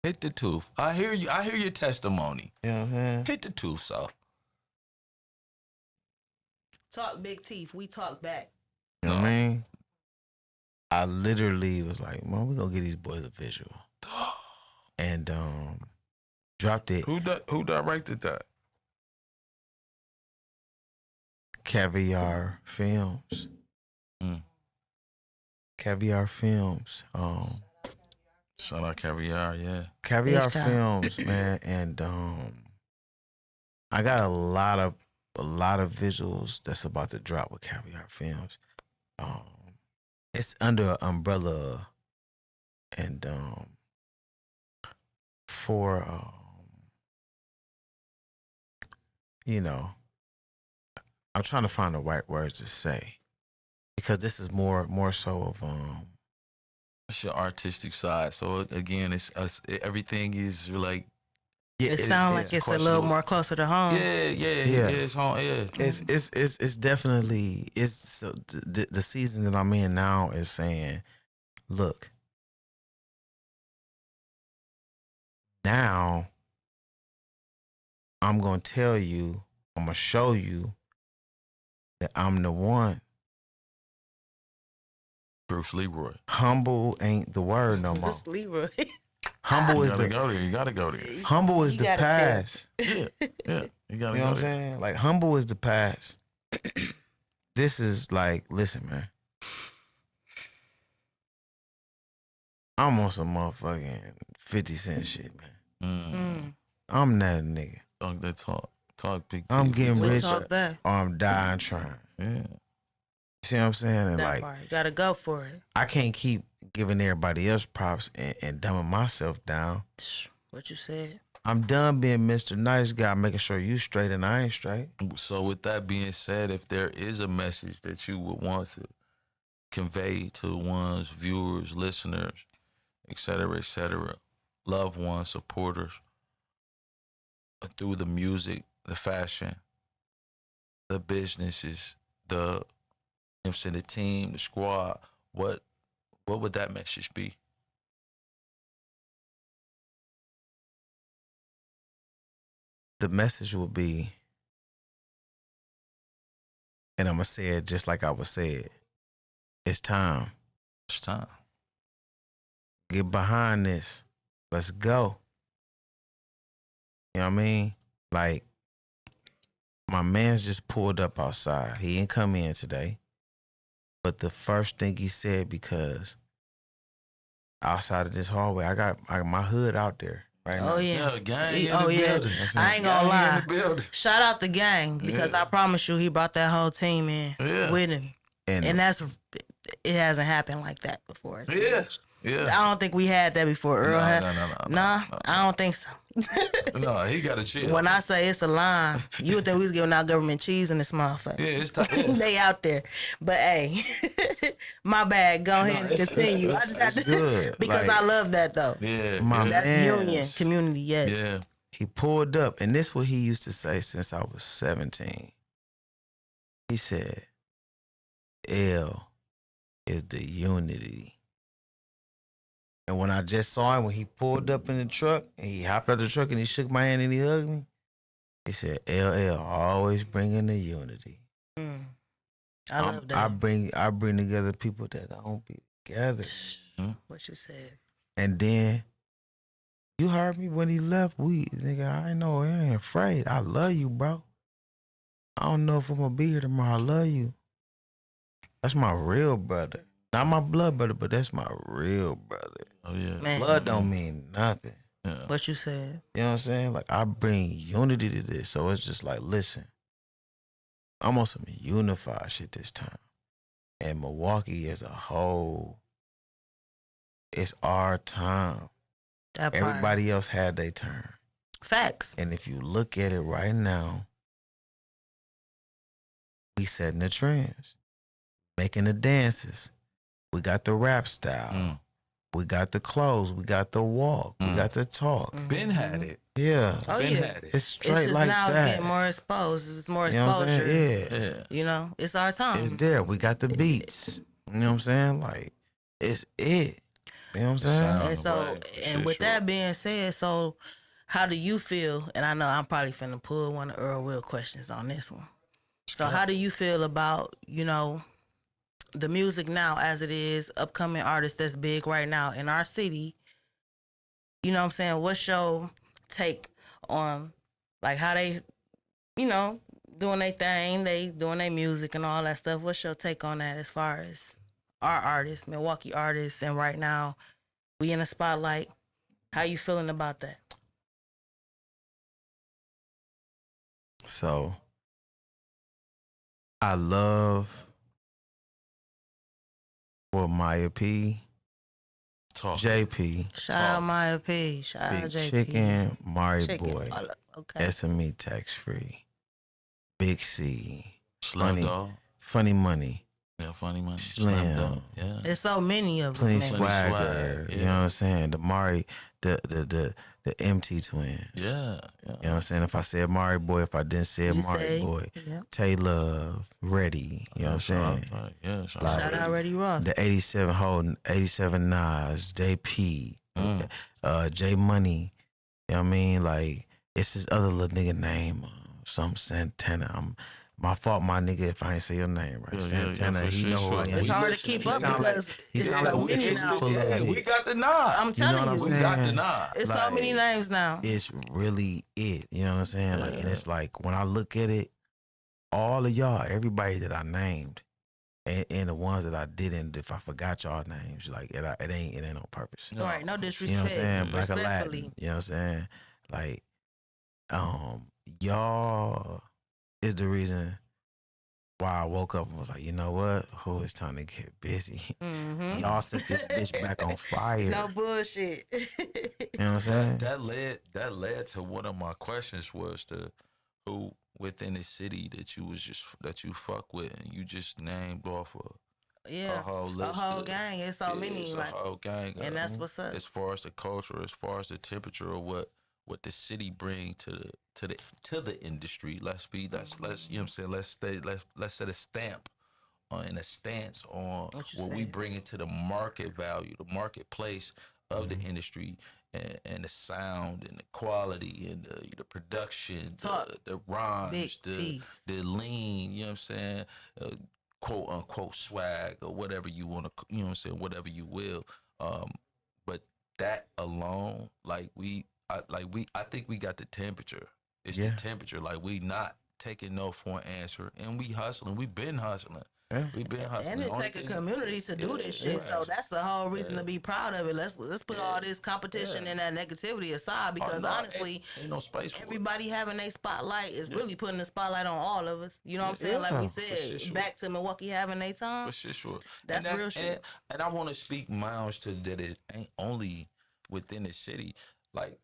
Hit the tooth. I hear you. I hear your testimony. You know what I'm saying? Hit the tooth, so. Talk big teeth. We talk back. You know what I mean? I literally was like, man, we gonna get these boys a visual. And dropped it. Who directed that? Caviar Films. Caviar Films. Shout out Caviar, yeah. Caviar Films, man, and I got a lot of visuals that's about to drop with Caviar Films. It's under an umbrella, and for you know, I'm trying to find the right words to say, because this is more so of It's your artistic side. So again, it's everything is like. Yeah, it sounds like it's a little more closer to home. Yeah. It's home. Yeah, it's definitely the season that I'm in now is saying, look, now I'm gonna tell you, I'm gonna show you that I'm the one. Bruce Leroy. Humble ain't the word no more. Bruce Leroy. Humble is You gotta go there. Humble is the past. Yeah. You gotta You know go what I'm there. saying? Like, humble is the past. This is like, listen, man. I'm on some motherfucking 50 Cent shit, man. I'm that nigga. Talk that talk. Talk big. I'm teeth. getting We rich, talk back. or I'm dying trying. Yeah. You see what I'm saying? And That like, part. You gotta go for it. I can't keep giving everybody else props and dumbing myself down. What you said. I'm done being Mr. Nice Guy, making sure you straight and I ain't straight. So with that being said, if there is a message that you would want to convey to one's viewers, listeners, et cetera, loved ones, supporters, through the music, the fashion, the businesses, the team, the squad, what would that message be? The message will be, and I'm going to say it just like I would say it, it's time. It's time. Get behind this. Let's go. You know what I mean? Like, my man's just pulled up outside. He didn't come in today. But the first thing he said, because outside of this hallway, I got my hood out there right now. Oh yeah. Yeah, gang He- in oh the yeah. building. I ain't gonna Gang lie. in the building. Shout out the gang, because Yeah. I promise you, he brought that whole team in with him, and that's it hasn't happened like that before. Yeah. I don't think we had that before. Earl had. No. Nah, I don't think so. No, he got to chill. When I say it's a line, you would think we was giving out government cheese in this motherfucker. Yeah, it's tough. Yeah. They out there. But hey, my bad. Go ahead and continue. I just have to good. because Like, I love that though. Yeah. That's union, mans, community, yes. Yeah. he pulled up, and this what he used to say since I was 17. He said, L is the unity. And when I just saw him, when he pulled up in the truck, and he hopped out the truck, and he shook my hand, and he hugged me, he said, LL always bringing the unity. I love that. I bring together people that don't be together. What you said. And then you heard me when he left. Nigga, I ain't know. I ain't afraid. I love you, bro. I don't know if I'm gonna be here tomorrow. I love you. That's my real brother. Not my blood brother, but that's my real brother. Oh yeah. Man. Blood don't mean nothing. Yeah. What you said. You know what I'm saying? Like, I bring unity to this. So it's just like, listen, I'm on some unified shit this time. And Milwaukee as a whole, it's our time. That part. Everybody else had their turn. Facts. And if you look at it right now, we setting the trends, making the dances. We got the rap style. We got the clothes. We got the walk. We got the talk. Ben had it. Yeah. Oh, Ben yeah. had it. It's straight It's just like now that. it's getting more exposed. It's more You know what I'm exposure. saying? Yeah. Yeah. You know, it's our time. It's there. We got the beats. You know what I'm saying? Like, it's it. You know what I'm saying? sound. And so, Right. and Shit, with sure. that being said, so how do you feel? And I know I'm probably finna pull one of Earl Will questions on this one. So how do you feel about, you know, the music now as it is, upcoming artists that's big right now in our city? You know what I'm saying? What's your take on like how they, you know, doing their thing, they doing their music and all that stuff? What's your take on that as far as our artists, Milwaukee artists, and right now we in the spotlight? How you feeling about that? So, I love what Maya P, Talk. JP, Shout out Maya P. Shout out Big JP. Chicken, Mari Chicken. Boy, Okay. SME Tax Free, Big C, Slum Dog. Funny Money, Yeah, funny money. Slim. Dog. Yeah. There's so many of Plenty us, man. Swagger. Swag, You yeah. know what I'm saying? The Mari, the MT twins. Yeah. You know what I'm saying? If I said Mari Boy, if I didn't say You Mari say, Boy, yeah. Tay Love, Ready. You know what I'm saying? Yeah. Shout out Reddy Ross. The 87 Nas, JP, J Money. You know what I mean? Like, it's this other little nigga name, some Santana. My fault, my nigga, if I ain't say your name right. Yeah, Santana, for he sure, know who I sure. am. It's He hard to listen- keep he up sound like- because he it's sound so like many we now. full of Yeah, it. we got the nod. I'm telling what you, I'm We saying? got the nod. it's so Like, many names now. It's really it. You know what I'm saying? Like, and Yeah. it's like, when I look at it, all of y'all, everybody that I named, and the ones that I didn't, if I forgot y'all names, like, it ain't on purpose. No. Right, no You know disrespect. what I'm saying? Black Respectfully. Aladdin. You know what I'm saying? Like, y'all is the reason why I woke up and was like, you know what? Oh, it's time to get busy. Mhm. Y'all set this bitch back on fire. No bullshit. You know what I'm saying? That led to one of my questions was to who within the city that you fuck with and you just named off Yeah, a whole list. a whole gang. It's so Yeah, many, it's like, a whole gang. and that's what's up. As far as the culture, as far as the temperature of what the city bring to the industry. Let's you know what I'm saying, let's set a stamp and a stance on What you what we saying? bring into the market value, the marketplace of the industry, and the sound and the quality and the production, Talk. the rhymes, Big T. the lean, you know what I'm saying, quote unquote swag or whatever you want to, you know what I'm saying, whatever you will. But that alone, I think we got the temperature. It's Yeah. the temperature. Like, we not taking no for an answer, and we hustling. We've been hustling. Yeah. We've been hustling. And it Only take a thing- community to do Yeah, this shit. So right. that's the whole reason to be proud of it. Let's put all this competition and that negativity aside, because no, honestly, ain't no space for it. everybody having a spotlight is really putting the spotlight on all of us. You know what I'm saying? Like we Yeah, said, sure. back to Milwaukee having their time. For shit, sure. That's and real shit. And I want to speak miles to that. It ain't only within the city. Like,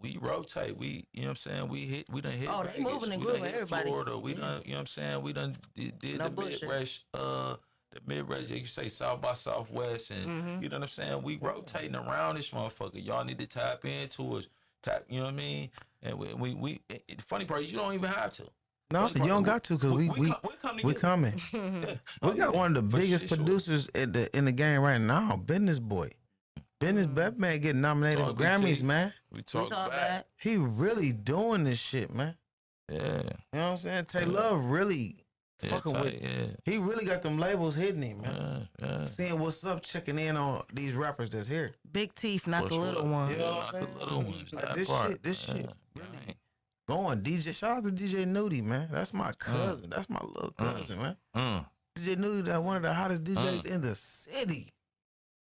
we rotate. You know what I'm saying? We done hit Oh, Vegas. they moving and We done grooving, hit everybody. Florida. We Yeah. done, you know what I'm saying? We done did No the bullshit. Midwest, you say South by Southwest, and you know what I'm saying? We rotating around this motherfucker. Y'all need to tap into us. You know what I mean? And the funny part is you don't even have to. No, you don't got to because we coming. Yeah. We got one of the For biggest sure. producers in the game right now, Business Boy. Business Batman getting nominated for Talk Big Grammys, T. man. We talk talk back. back. He really doing this shit, man. Yeah. You know what I'm saying? Tay Love really fucking tight, with. yeah. He really got them labels hitting him, man. Yeah. Seeing what's up, checking in on these rappers that's here. Big teeth, not the little one. You know what Not I'm the saying? little ones. Like, that this part. shit, this shit Yeah. really going. DJ, shout out to DJ Nudie, man. That's my cousin. That's my little cousin, man. DJ Nudie, that one of the hottest DJs in the city.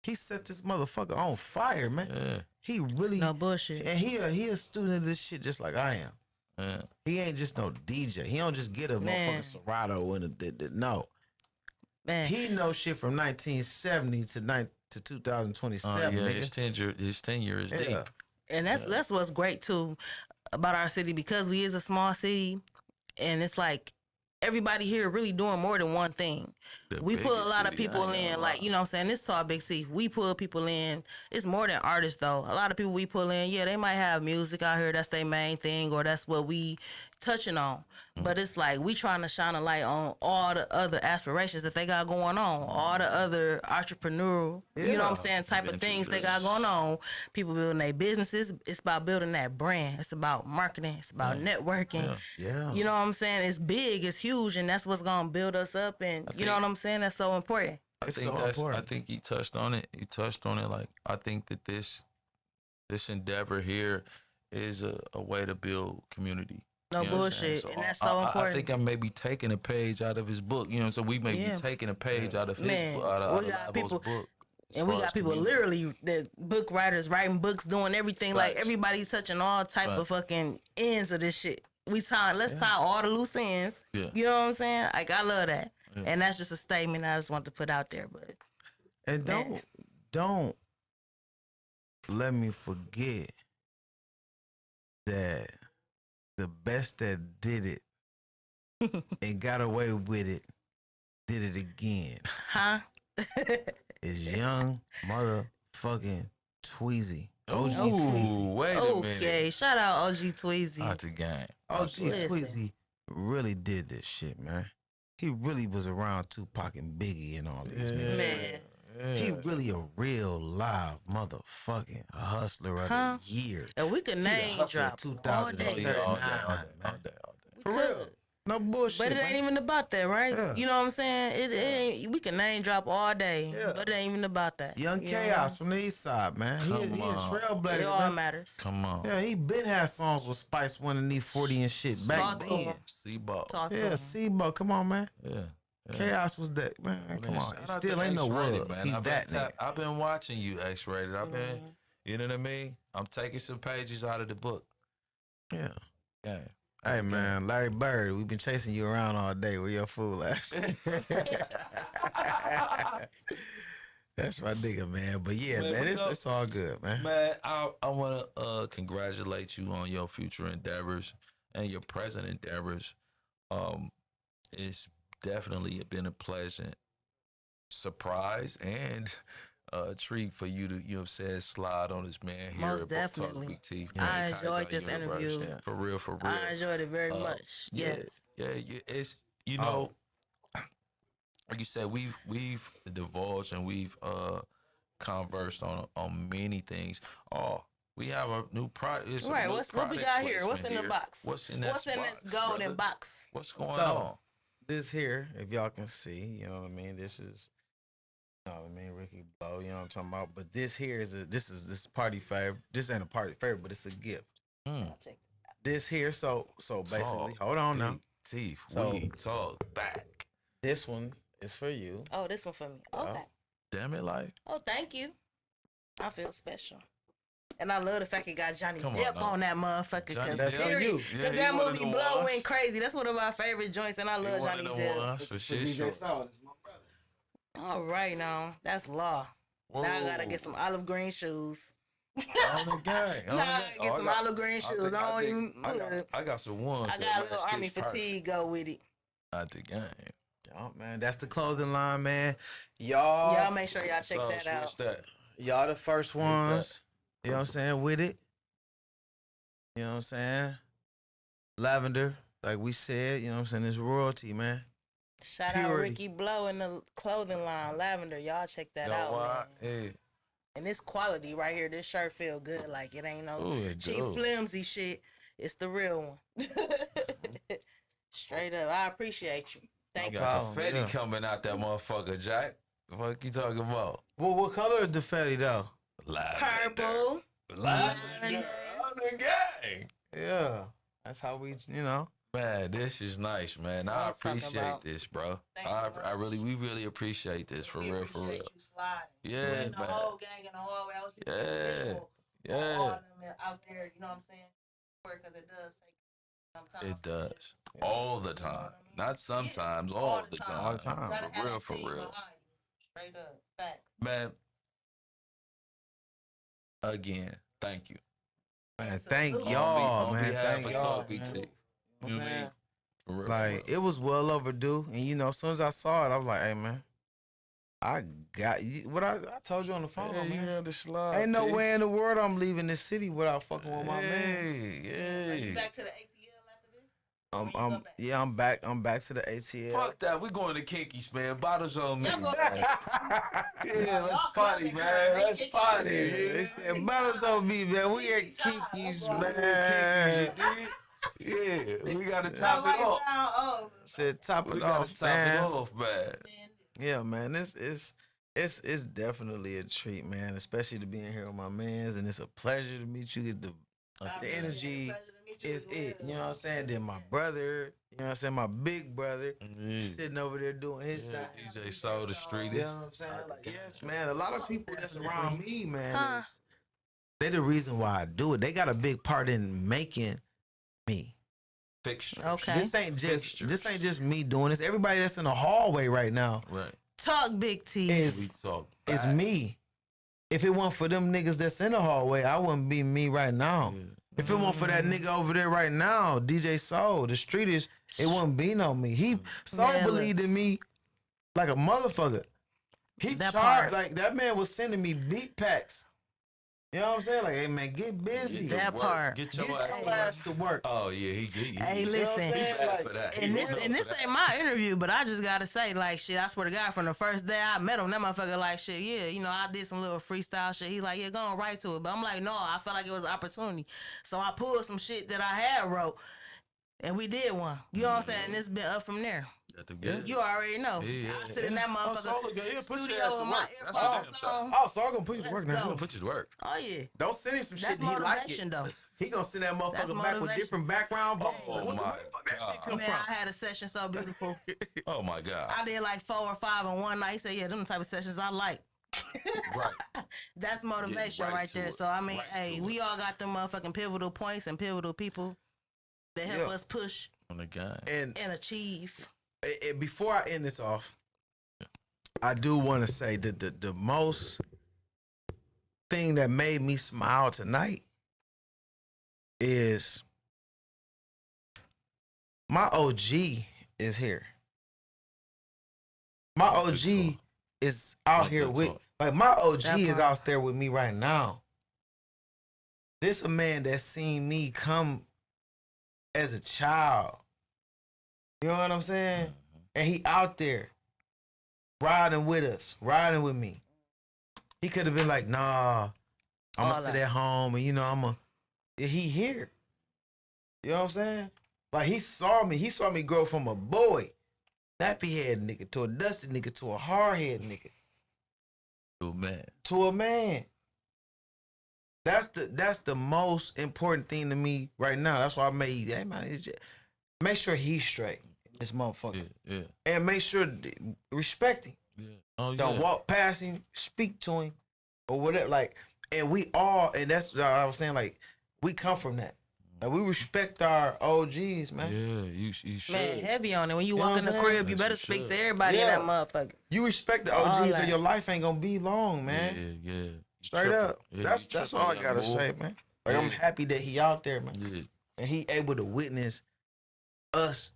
He set this motherfucker on fire, man. Yeah. He really No bullshit. and he a student of this shit just like I am. Yeah. He ain't just no DJ. He don't just get a Man. motherfucking Serato and no. Man, He knows shit from 1970 to 2027. Yeah, nigga. his tenure is Yeah. deep. and that's what's great too about our city, because we is a small city, and it's like everybody here really doing more than one thing. The We pull a biggest lot of city, people I ain't in, gonna like, lie. you know what I'm saying? This Talk Big T. We pull people in. It's more than artists, though. A lot of people we pull in, yeah, they might have music out here. That's their main thing, or that's what we touching on. But it's like we trying to shine a light on all the other aspirations that they got going on, all the other entrepreneurial, you know what I'm saying, type of things they got going on. People building their businesses. It's about building that brand. It's about marketing. It's about networking. Yeah. You know what I'm saying? It's big, it's huge, and that's what's gonna build us up. And you know what I'm saying? That's so important. I It's think so that's. important. I think he touched on it. Like, I think that this endeavor here is a way to build community. No You know what I'm saying? bullshit, and that's so I important. think I may be taking a page out of his book. You know, so we may be taking a page out of his Man, book, out we of got Lavo's people- book. as And we far got as people community. literally, the book writers writing books, doing everything. Like Facts. everybody's touching all type of fucking ends of this shit. Let's tie all the loose ends. Yeah. You know what I'm saying? Like, I love that. And that's just a statement I just want to put out there. But And don't let me forget that the best that did it and got away with it did it again. huh? Is young motherfucking Tweezy. OG Ooh, Tweezy. wait a minute. Okay, shout out OG Tweezy. Out the game. OG Listen. Tweezy really did this shit, man. He really was around Tupac and Biggie and all these niggas. Man. He really a real live motherfucking hustler of the year. And we could name drop all 2039, day. All man. day. We For could. real. No bullshit. But it ain't man. even about that, right? Yeah. You know what I'm saying? It ain't. We can name drop all day, Yeah. but it ain't even about that. Young You know? Chaos from the east side, man. He a Come on. trailblazer, It all man. matters. Come on. Yeah, he been had songs with Spice One and E40 and shit back Talk to then. him. C-ball. Talk to Yeah, him. Sebo, come on, man. Yeah. Chaos was that, man. Come on, it still ain't no words. He that nigga. I've been watching you, X-rated. I've been, you know what I mean? I'm taking some pages out of the book. Yeah. Yeah. Hey man, Larry Bird, we've been chasing you around all day with your fool ass. That's my nigga, man. But yeah, man, it's all good, man. Man, I want to congratulate you on your future endeavors and your present endeavors. It's definitely been a pleasant surprise and a treat for you to, you know what I'm saying, slide on this man here. Most at Book Talk definitely. Big Teeth, I man, enjoyed Kaiser this interview. University. For real, for real. I enjoyed it very much. Yeah, Yes. yeah, it's, you know, like you said, we've divulged and we've conversed on many things. Oh, we have a new product. Right. What we got here? What's in the box? What's in that this golden box? What's going So, on? This here, if y'all can see, you know what I mean? This is, you know what I mean, Rickie Blow, you know what I'm talking about? But this here is this party favor. This ain't a party favor, but it's a gift. This here, so basically, hold on now. Teeth, So- we talk back. This one is for you. Oh, this one for me. Okay. Damn it, like. Oh, thank you. I feel special. And I love the fact it got Johnny Come on Depp now. on that motherfucker. Johnny Cause That's for you. Yeah, Because he that one of movie them Blow ones. went crazy. That's one of my favorite joints, and I love He one Johnny of them Depp. ones, for shit. Solid, it's my brother. All right, now that's law. Now I gotta get some olive green shoes. On the gang. On the Nah, gang. get some olive green shoes. I got some ones. I got a little army fatigue go with it. At the game. Oh man, that's the clothing line, man. Y'all Make sure y'all check that out. Y'all the first ones. You know what I'm saying? With it. You know what I'm saying? Lavender, like we said, you know what I'm saying? It's royalty, man. Shout out Rickie Blow in the clothing line, Lavender. Y'all check that out, man. Hey. And this quality right here, this shirt feel good. Like it ain't no cheap flimsy shit. It's the real one. Straight up. I appreciate you. Thank you. Confetti coming out that motherfucker, Jack. The fuck you talking about? Well, what color is the fatty though? Purple. Lavender on the gang. Yeah. That's how we, you know. Man, this is nice, man. I appreciate this, bro. We really appreciate this for real, for real. You sliding. Yeah, man. The whole gang in the hallway. I was yeah. Out there, you know what I'm saying? Because it does take some time. It does. All the time. Not sometimes, all the time. All the time. For real. Straight up. Facts. Man, again, thank you. Man, thank y'all, man. Thank y'all. TalkBT. You know what I'm saying? Like, it was well overdue. And, you know, as soon as I saw it, I was like, hey, man, I got you. What I told you on the phone, man. You had the slide. Ain't no way in the world I'm leaving this city without fucking with my man. So you back to the ATL after this? I'm back to the ATL. Fuck that. We going to Kinkies, man. Bottles on me. Yeah, let's party, man. Let's party. They said bottles on me, man. We at Kinkies, man. Yeah, we gotta top it off. Said top it off, man. Yeah, man. It's definitely a treat, man. Especially to be in here with my mans, and it's a pleasure to meet you. The energy is it. You know what I'm saying? Then my brother, you know what I'm saying? My big brother sitting over there doing his thing. DJ Soul the Street. You know what I'm saying? Like, yes, man. A lot of people that's around me, man, they're the reason why I do it. They got a big part in making me. Fixtures. Okay. This ain't just me doing this. Everybody that's in the hallway right now. Right. Talk Big T. We talk. It's me. If it weren't for them niggas that's in the hallway, I wouldn't be me right now. Yeah. If it weren't for that nigga over there right now, DJ Soul, the streeters, it wouldn't be no me. Soul believed in me like a motherfucker. He charged, like that man was sending me beat packs. You know what I'm saying? Like, hey man, get busy. That part. Get your ass to work. Oh yeah, he Hey, listen. And this ain't my interview, but I just gotta say, like, shit, I swear to God, from the first day I met him, that motherfucker like, shit, yeah, you know, I did some little freestyle shit. He like, yeah, go on right to it. But I'm like, no, I felt like it was an opportunity. So I pulled some shit that I had wrote, and we did one. You know what I'm saying? And it's been up from there. You already know. I sit in that motherfucker studio with my earphones on. So I'm gonna put you to work now. Gonna put you to work. Oh yeah. Don't send him some shit. That's motivation, though. He gonna send that motherfucker back with different background vocals. Oh my Where the fuck that shit come Man, from? I had a session so beautiful. Oh my God. I did like 4 or 5 in one night. He said, yeah, them type of sessions I like. Right. That's motivation right there. So I mean, hey, we all got them motherfucking pivotal points and pivotal people that help us push on the guy and achieve. Before I end this off, I do want to say that the most thing that made me smile tonight is my OG is here. My OG is out here with, like, my OG is out there with me right now. This a man that seen me come as a child. You know what I'm saying? Mm-hmm. And he out there riding with us, riding with me. He could have been like, nah, I'm going to sit at home and, you know, he here. You know what I'm saying? Like, he saw me grow from a boy, nappy head nigga, to a dusty nigga, to a hard head nigga. To a man. That's the most important thing to me right now. That's why I made, hey man, make sure he's straight. This motherfucker. Yeah. And make sure respect him. Yeah. Oh, Don't walk past him, speak to him, or whatever. Like, and we all, and that's what I was saying, like, we come from that. Like, we respect our OGs, man. Yeah, you should. Man, heavy on it. When you walk in the crib, you better speak to everybody in that motherfucker. You respect the OGs or your life ain't gonna be long, man. Yeah. Straight tripping. up. Yeah, That's he all I tripping, gotta that say, move. man. Like I'm Yeah. happy that he out there, man. Yeah. And he able to witness us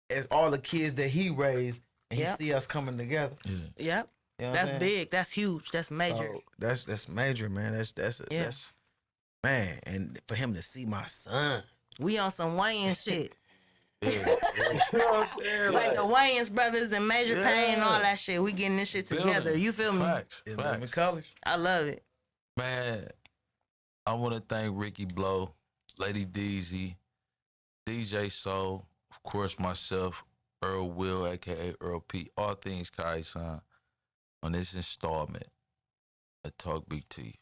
as all the kids that he raised, and Yep. he see us coming together. Yeah. Yep. You know what I'm That's saying? big. That's huge. That's major. So that's major, man. Yeah. That's man. And for him to see my son, We on some Wayans shit. Yeah. you know what I'm saying? Like the Wayans brothers and Major Payne and all Yeah. that shit. We getting this shit together. Building. You feel me? Facts. in living Facts. colors. I love it. Man, I want to thank Rickie Blow, Lady Deezy, DJ Soul, of course myself, Earl Will, aka Earl P. All things Kai-san on this installment of Talk Big T.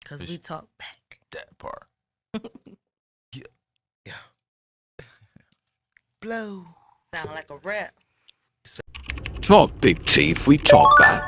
Cause we talk back. That part. Yeah. Blow. Sound like a rap. Talk Big Teeth, we talk back.